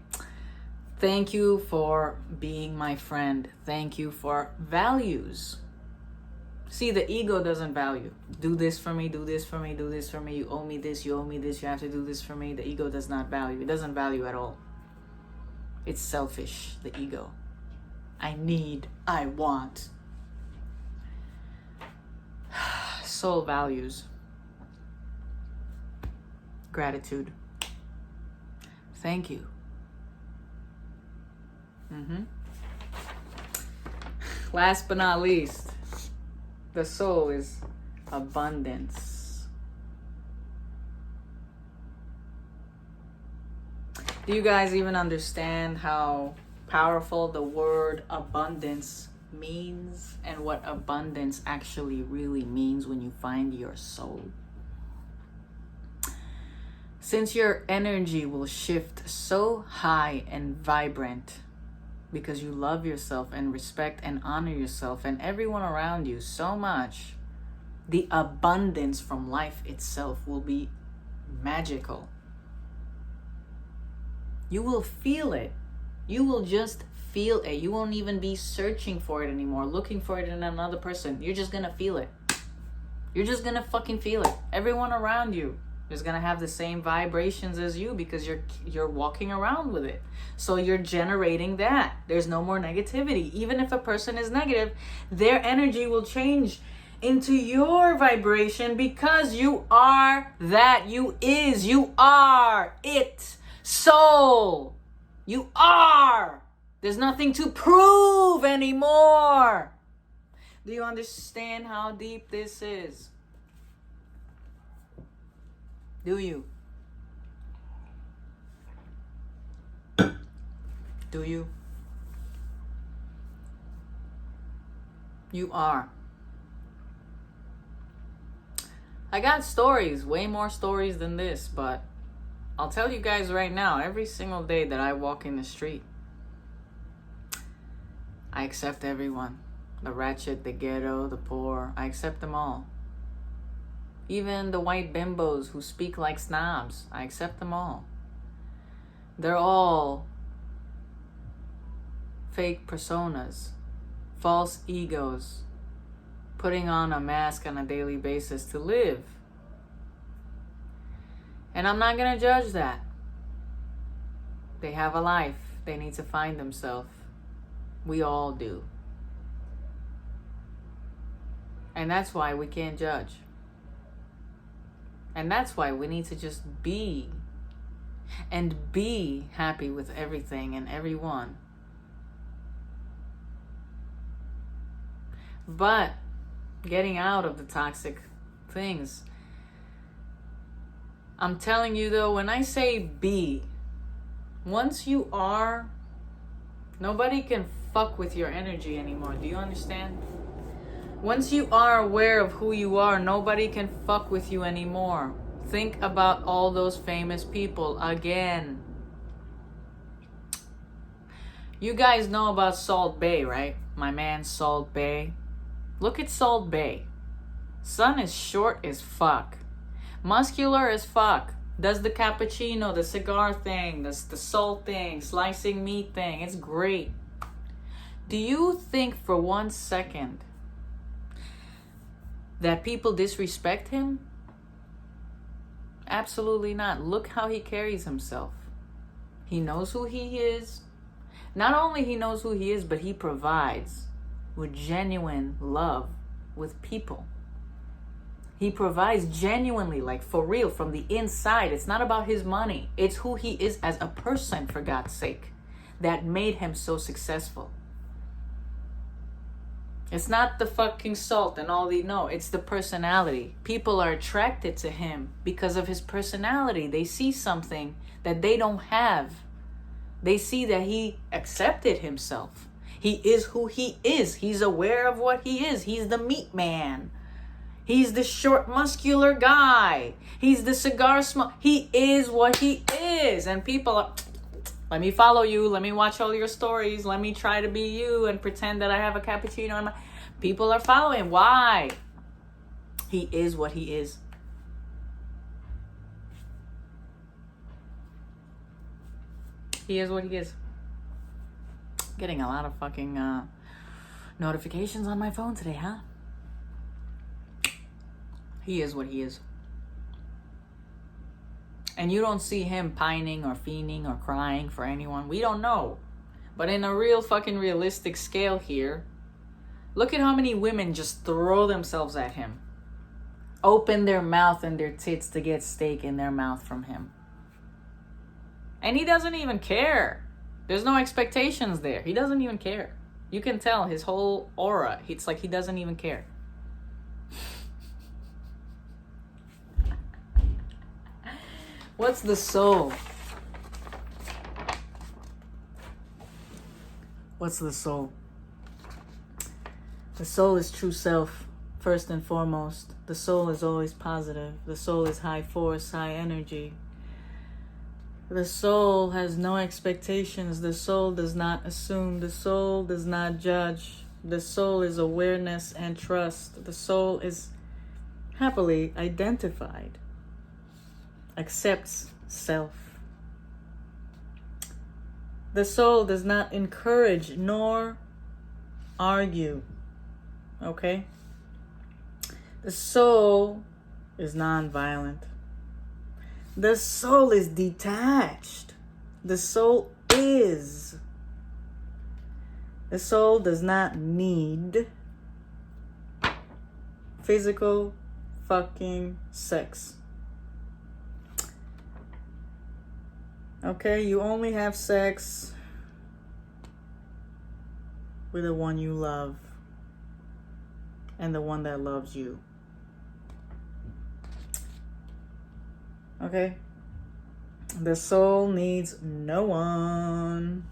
Thank you for being my friend. Thank you for values. See, the ego doesn't value. Do this for me, do this for me, do this for me. You owe me this, you owe me this, you have to do this for me. The ego does not value. It doesn't value at all. It's selfish, the ego. I need, I want. Soul values. Gratitude. Thank you. Last but not least, the soul is abundance. Do you guys even understand how powerful the word abundance means and what abundance actually really means when you find your soul? Since your energy will shift so high and vibrant because you love yourself and respect and honor yourself and everyone around you so much, the abundance from life itself will be magical. You will feel it. You will just feel it. You won't even be searching for it anymore, looking for it in another person. You're just gonna feel it. You're just gonna fucking feel it. Everyone around you It's gonna have the same vibrations as you because you're walking around with it. So you're generating that. There's no more negativity. Even if a person is negative, their energy will change into your vibration because you are that. You are it. Soul. You are. There's nothing to prove anymore. Do you understand how deep this is? Do you? Do you? You are. I got stories, way more stories than this, but I'll tell you guys right now, every single day that I walk in the street, I accept everyone. The ratchet, the ghetto, the poor, I accept them all. Even the white bimbos who speak like snobs, I accept them all. They're all fake personas, false egos, putting on a mask on a daily basis to live. And I'm not going to judge that. They have a life. They need to find themselves. We all do. And that's why we can't judge. And that's why we need to just be. And be happy with everything and everyone. But getting out of the toxic things. I'm telling you though, when I say be, once you are, nobody can fuck with your energy anymore. Do you understand? Once you are aware of who you are, nobody can fuck with you anymore. Think about all those famous people again. You guys know about Salt Bae, right? My man Salt Bae. Look at Salt Bae. Son is short as fuck. Muscular as fuck. Does the cappuccino, the cigar thing, the salt thing, slicing meat thing. It's great. Do you think for 1 second that people disrespect him? Absolutely not. Look how he carries himself. He knows who he is. Not only he knows who he is, but he provides with genuine love with people. He provides genuinely, like for real, from the inside. It's not about his money. It's who he is as a person, for God's sake, that made him so successful. It's not the fucking salt and all the, no, it's the personality. People are attracted to him because of his personality. They see something that they don't have. They see that he accepted himself. He is who he is. He's aware of what he is. He's the meat man. He's the short, muscular guy. He's the cigar smoke. He is what he is. And people are, let me follow you. Let me watch all your stories. Let me try to be you and pretend that I have a cappuccino in my... People are following. Why? He is what he is. He is what he is. Getting a lot of fucking notifications on my phone today, huh? He is what he is. And you don't see him pining or fiending or crying for anyone. We don't know. But in a real fucking realistic scale here, look at how many women just throw themselves at him. Open their mouth and their tits to get steak in their mouth from him. And he doesn't even care. There's no expectations there. He doesn't even care. You can tell his whole aura. It's like he doesn't even care. What's the soul? What's the soul? The soul is true self, first and foremost. The soul is always positive. The soul is high force, high energy. The soul has no expectations. The soul does not assume. The soul does not judge. The soul is awareness and trust. The soul is happily identified. Accepts self. The soul does not encourage nor argue. Okay? The soul is non-violent. The soul is detached. The soul is. The soul does not need physical fucking sex. Okay, you only have sex with the one you love and the one that loves you. Okay? The soul needs no one.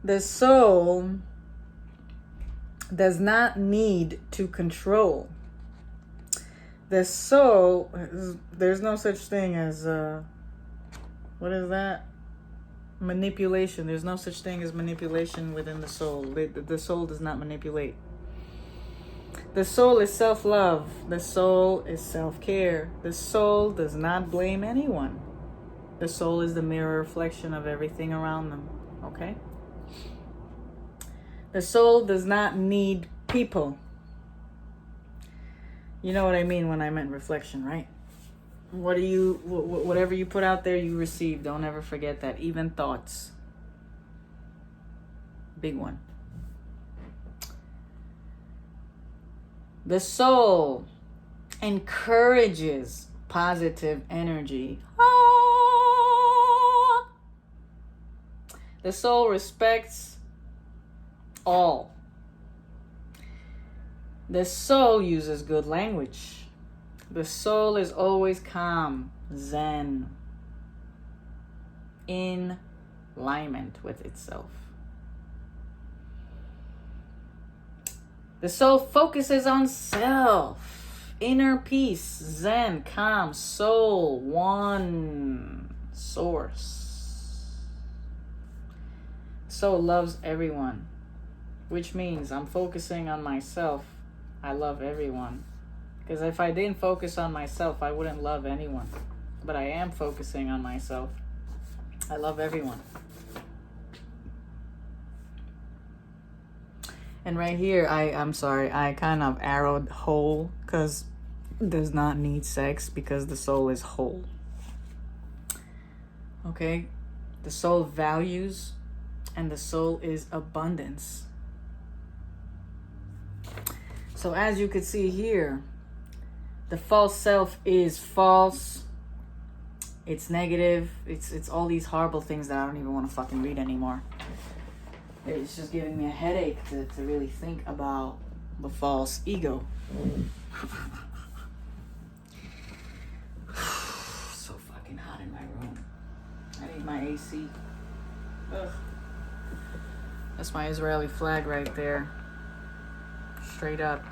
The soul does not need to control. The soul, there's no such thing as, what is that? Manipulation. There's no such thing as manipulation within the soul. The soul does not manipulate. The soul is self-love. The soul is self-care. The soul does not blame anyone. The soul is the mirror reflection of everything around them. Okay? The soul does not need people. You know what I mean when I meant reflection, right? Whatever you put out there, you receive. Don't ever forget that. Even thoughts. Big one. The soul encourages positive energy. The soul respects all. The soul uses good language. The soul is always calm, zen, in alignment with itself. The soul focuses on self, inner peace, zen, calm, soul, one, source. Soul loves everyone, which means I'm focusing on myself. I love everyone. Because if I didn't focus on myself, I wouldn't love anyone. But I am focusing on myself. I love everyone. And right here, I'm sorry, I kind of arrowed whole because does not need sex because the soul is whole. Okay? The soul values and the soul is abundance. So as you could see here, the false self is false. It's negative. It's all these horrible things that I don't even want to fucking read anymore. It's just giving me a headache to really think about the false ego. So fucking hot in my room. I need my AC. Ugh. That's my Israeli flag right there. Straight up.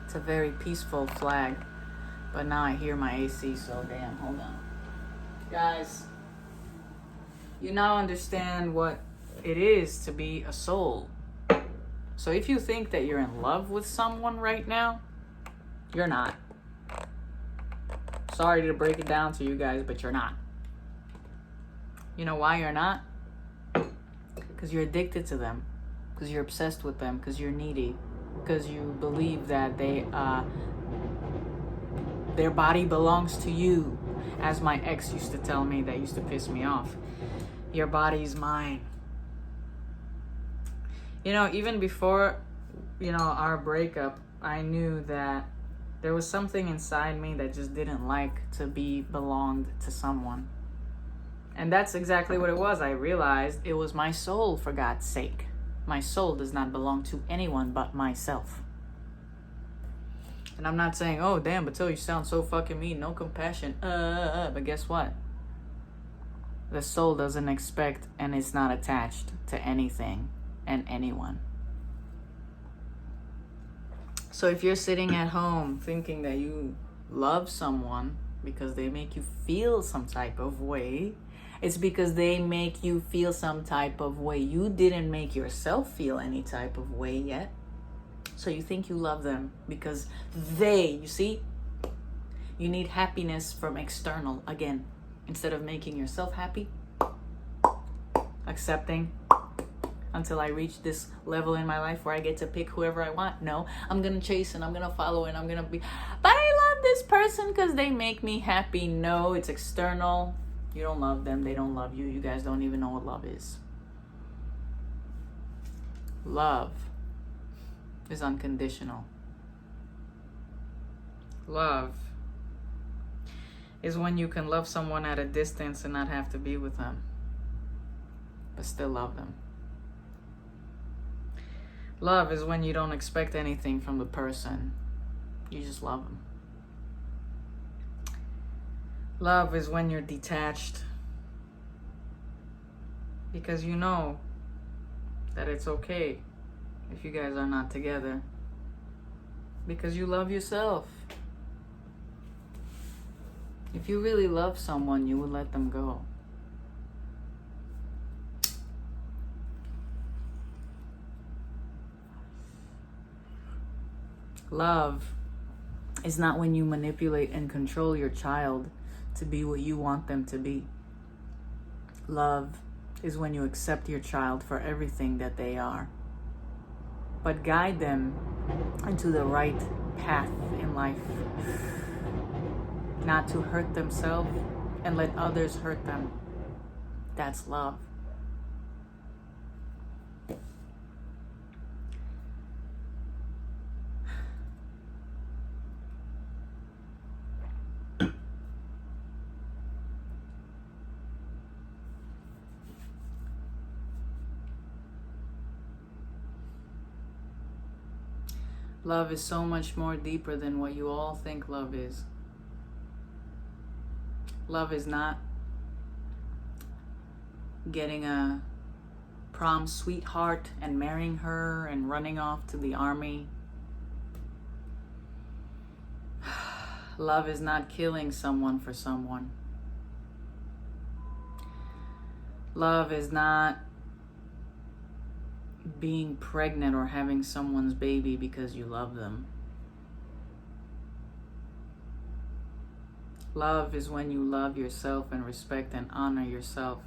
It's a very peaceful flag. But now I hear my AC, so damn, hold on. Guys, you now understand what it is to be a soul. So if you think that you're in love with someone right now, you're not. Sorry to break it down to you guys, but you're not. You know why you're not? Because you're addicted to them. Because you're obsessed with them. Because you're needy. Because you believe that their body belongs to you. As my ex used to tell me, that used to piss me off. Your body's mine. You know, even before, our breakup, I knew that there was something inside me that just didn't like to be belonged to someone. And that's exactly what it was. I realized it was my soul, for God's sake. My soul does not belong to anyone but myself. And I'm not saying, oh, damn, Batel, you sound so fucking mean. No compassion. But guess what? The soul doesn't expect and is not attached to anything and anyone. So if you're sitting at home thinking that you love someone because they make you feel some type of way, it's because they make you feel some type of way. You didn't make yourself feel any type of way yet. So you think you love them because you see, you need happiness from external again. Instead of making yourself happy, accepting, until I reach this level in my life where I get to pick whoever I want. No, I'm going to chase and I'm going to follow and I'm going to be, but I love this this person because they make me happy. No, it's external. You don't love them. They don't love you. You guys don't even know what love is. Love is unconditional. Love is when you can love someone at a distance and not have to be with them, but still love them. Love is when you don't expect anything from the person. You just love them. Love is when you're detached because you know that it's okay if you guys are not together because you love yourself. If you really love someone, you would let them go. Love is not when you manipulate and control your child to be what you want them to be. Love is when you accept your child for everything that they are, but guide them into the right path in life, not to hurt themselves and let others hurt them. That's love. Love is so much more deeper than what you all think love is. Love is not getting a prom sweetheart and marrying her and running off to the army. Love is not killing someone for someone. Love is not being pregnant or having someone's baby because you love them. Love is when you love yourself and respect and honor yourself.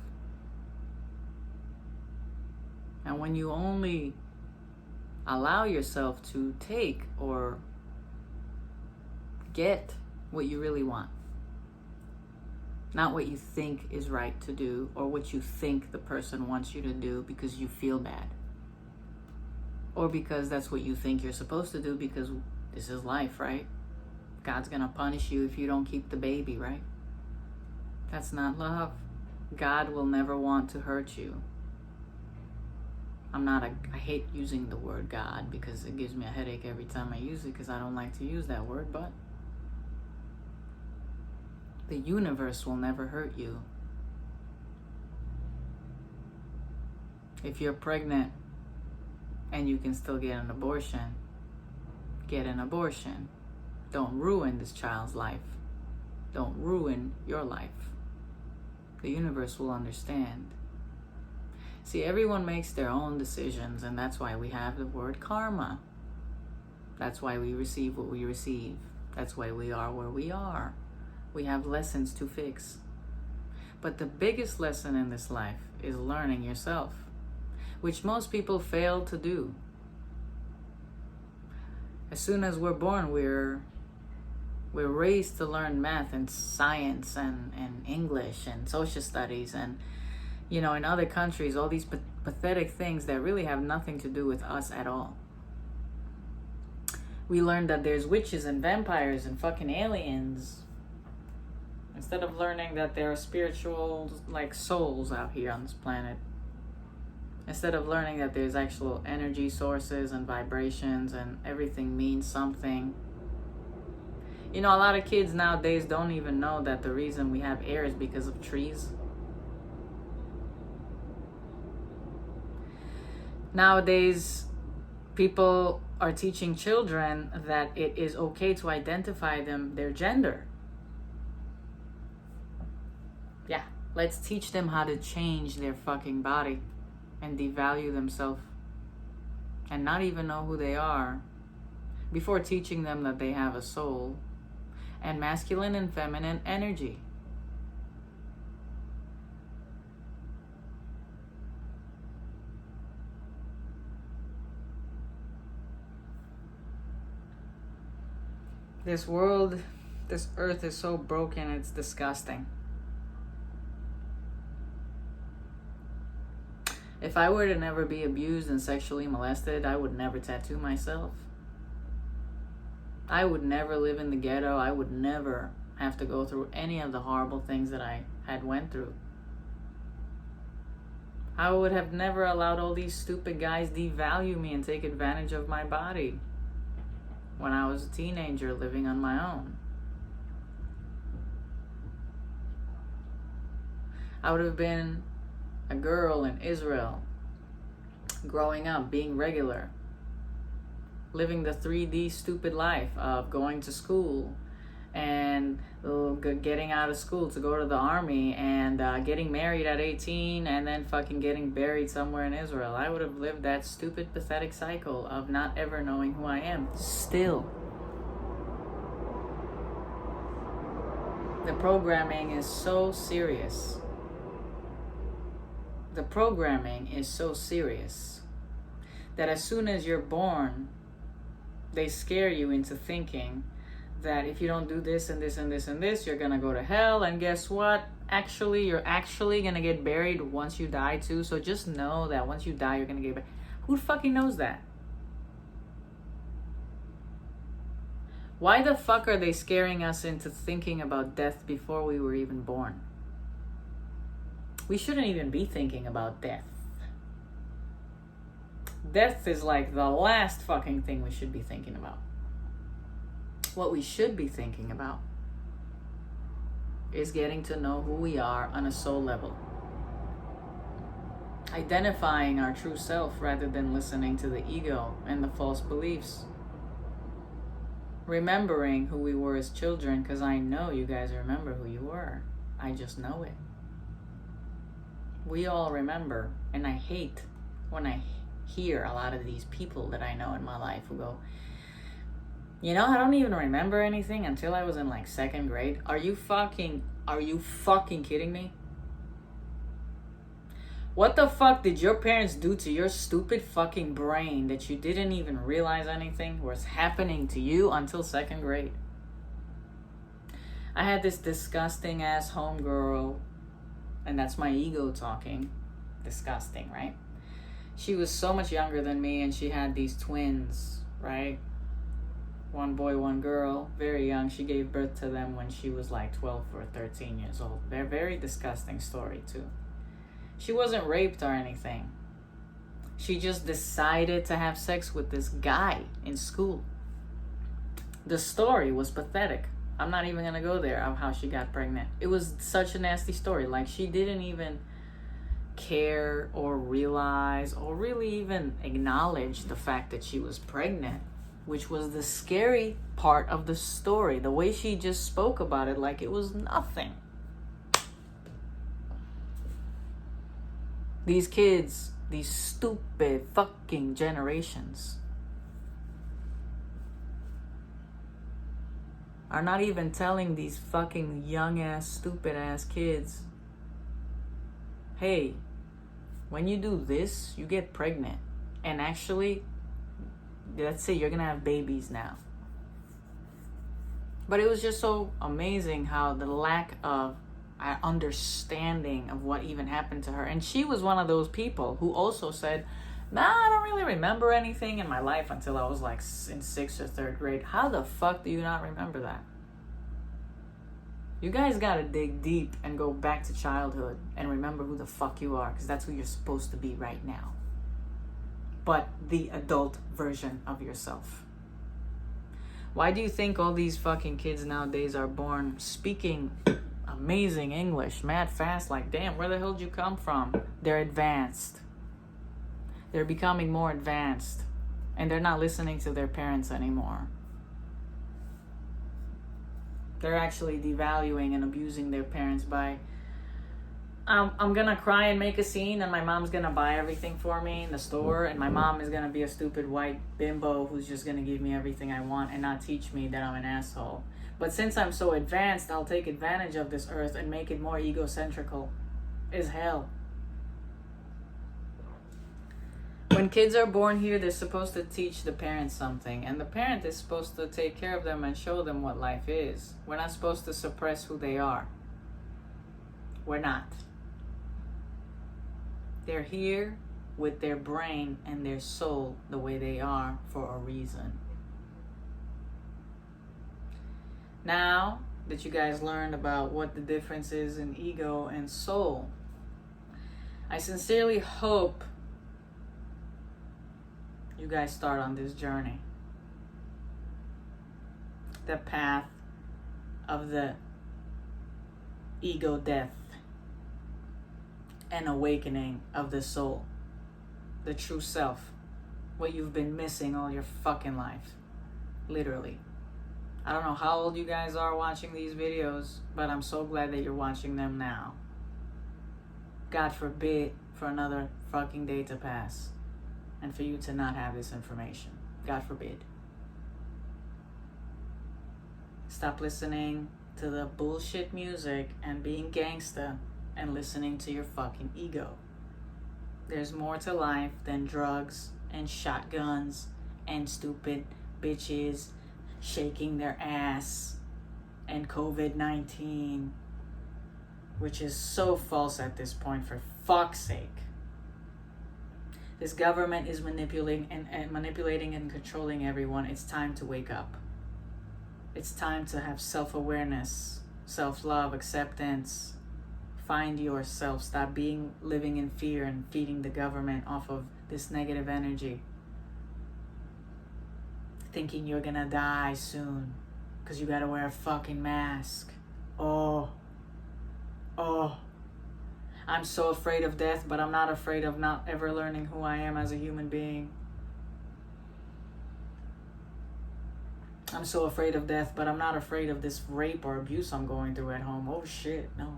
And when you only allow yourself to take or get what you really want, not what you think is right to do or what you think the person wants you to do because you feel bad. Or because that's what you think you're supposed to do because this is life, right? God's gonna punish you if you don't keep the baby, right? That's not love. God will never want to hurt you. I hate using the word God because it gives me a headache every time I use it because I don't like to use that word, but the universe will never hurt you. If you're pregnant and you can still get an abortion, get an abortion. Don't ruin this child's life. Don't ruin your life. The universe will understand. See, everyone makes their own decisions, and that's why we have the word karma. That's why we receive what we receive. That's why we are where we are. We have lessons to fix. But the biggest lesson in this life is learning yourself, which most people fail to do. As soon as we're born, we're raised to learn math and science and English and social studies and, in other countries, all these pathetic things that really have nothing to do with us at all. We learned that there's witches and vampires and fucking aliens, instead of learning that there are spiritual, souls out here on this planet. Instead of learning that there's actual energy sources and vibrations and everything means something. A lot of kids nowadays don't even know that the reason we have air is because of trees. Nowadays, people are teaching children that it is okay to identify their gender. Yeah, let's teach them how to change their fucking body and devalue themselves and not even know who they are before teaching them that they have a soul and masculine and feminine energy. This world This earth is so broken, it's disgusting. If I were to never be abused and sexually molested, I would never tattoo myself. I would never live in the ghetto. I would never have to go through any of the horrible things that I had went through. I would have never allowed all these stupid guys devalue me and take advantage of my body when I was a teenager living on my own. I would have been a girl in Israel, growing up, being regular, living the 3D stupid life of going to school and getting out of school to go to the army and getting married at 18 and then fucking getting buried somewhere in Israel. I would have lived that stupid, pathetic cycle of not ever knowing who I am. Still, the programming is so serious. The programming is so serious that as soon as you're born, they scare you into thinking that if you don't do this and this and this and this, you're gonna go to hell. And guess what? Actually, you're actually gonna get buried once you die too. So just know that once you die, you're gonna get buried. Who fucking knows that? Why the fuck are they scaring us into thinking about death before we were even born? We shouldn't even be thinking about death. Death is like the last fucking thing we should be thinking about. What we should be thinking about is getting to know who we are on a soul level. Identifying our true self rather than listening to the ego and the false beliefs. Remembering who we were as children, because I know you guys remember who you were. I just know it. We all remember, and I hate when I hear a lot of these people that I know in my life who go, you know, I don't even remember anything until I was in like 2nd grade. Are you fucking kidding me? What the fuck did your parents do to your stupid fucking brain that you didn't even realize anything was happening to you until 2nd grade? I had this disgusting ass homegirl, and that's my ego talking. Disgusting, right? She was so much younger than me, and she had these twins, right? 1 boy, 1 girl, very young. She gave birth to them when she was like 12 or 13 years old. They're very disgusting story too. She wasn't raped or anything. She just decided to have sex with this guy in school. The story was pathetic. I'm not even gonna go there of how she got pregnant. It was such a nasty story. Like, she didn't even care or realize or really even acknowledge the fact that she was pregnant, which was the scary part of the story. The way she just spoke about it like it was nothing. These kids, these stupid fucking generations, are not even telling these fucking young ass, stupid ass kids, hey, when you do this, you get pregnant. And actually, let's say you're gonna have babies now. But it was just so amazing how the lack of understanding of what even happened to her. And she was one of those people who also said, nah, I don't really remember anything in my life until I was like in 6th or 3rd grade. How the fuck do you not remember that? You guys gotta dig deep and go back to childhood and remember who the fuck you are, because that's who you're supposed to be right now. But the adult version of yourself. Why do you think all these fucking kids nowadays are born speaking amazing English, mad fast? Like, damn, where the hell did you come from? They're advanced. They're becoming more advanced. And they're not listening to their parents anymore. They're actually devaluing and abusing their parents by, I'm gonna cry and make a scene, and my mom's gonna buy everything for me in the store, and my mom is gonna be a stupid white bimbo who's just gonna give me everything I want and not teach me that I'm an asshole. But since I'm so advanced, I'll take advantage of this earth and make it more egocentrical as hell. When kids are born here, they're supposed to teach the parents something, and the parent is supposed to take care of them and show them what life is. We're not supposed to suppress who they are. We're not. They're here with their brain and their soul the way they are for a reason. Now that you guys learned about what the difference is in ego and soul, I sincerely hope you guys start on this journey. The path of the ego death and awakening of the soul, the true self, what you've been missing all your fucking life, literally. I don't know how old you guys are watching these videos, but I'm so glad that you're watching them now. God forbid for another fucking day to pass and for you to not have this information. God forbid. Stop listening to the bullshit music and being gangsta and listening to your fucking ego. There's more to life than drugs and shotguns and stupid bitches shaking their ass and COVID-19, which is so false at this point, for fuck's sake. This government is manipulating and controlling everyone. It's time to wake up. It's time to have self-awareness, self-love, acceptance. Find yourself. Stop living in fear and feeding the government off of this negative energy. Thinking you're gonna die soon because you gotta wear a fucking mask. Oh. I'm so afraid of death, but I'm not afraid of not ever learning who I am as a human being. I'm so afraid of death, but I'm not afraid of this rape or abuse I'm going through at home. Oh shit, no.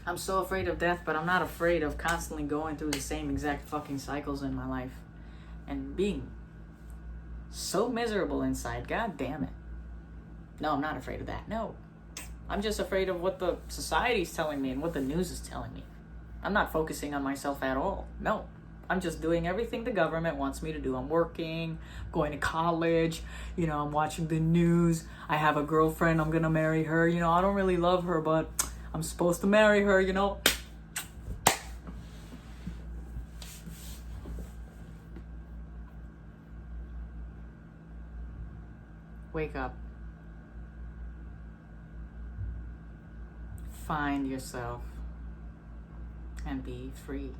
I'm so afraid of death, but I'm not afraid of constantly going through the same exact fucking cycles in my life and being so miserable inside. God damn it. No, I'm not afraid of that. No. I'm just afraid of what the society's telling me and what the news is telling me. I'm not focusing on myself at all. No. I'm just doing everything the government wants me to do. I'm working, going to college, I'm watching the news. I have a girlfriend, I'm gonna marry her. I don't really love her, but I'm supposed to marry her, Wake up. Find yourself and be free.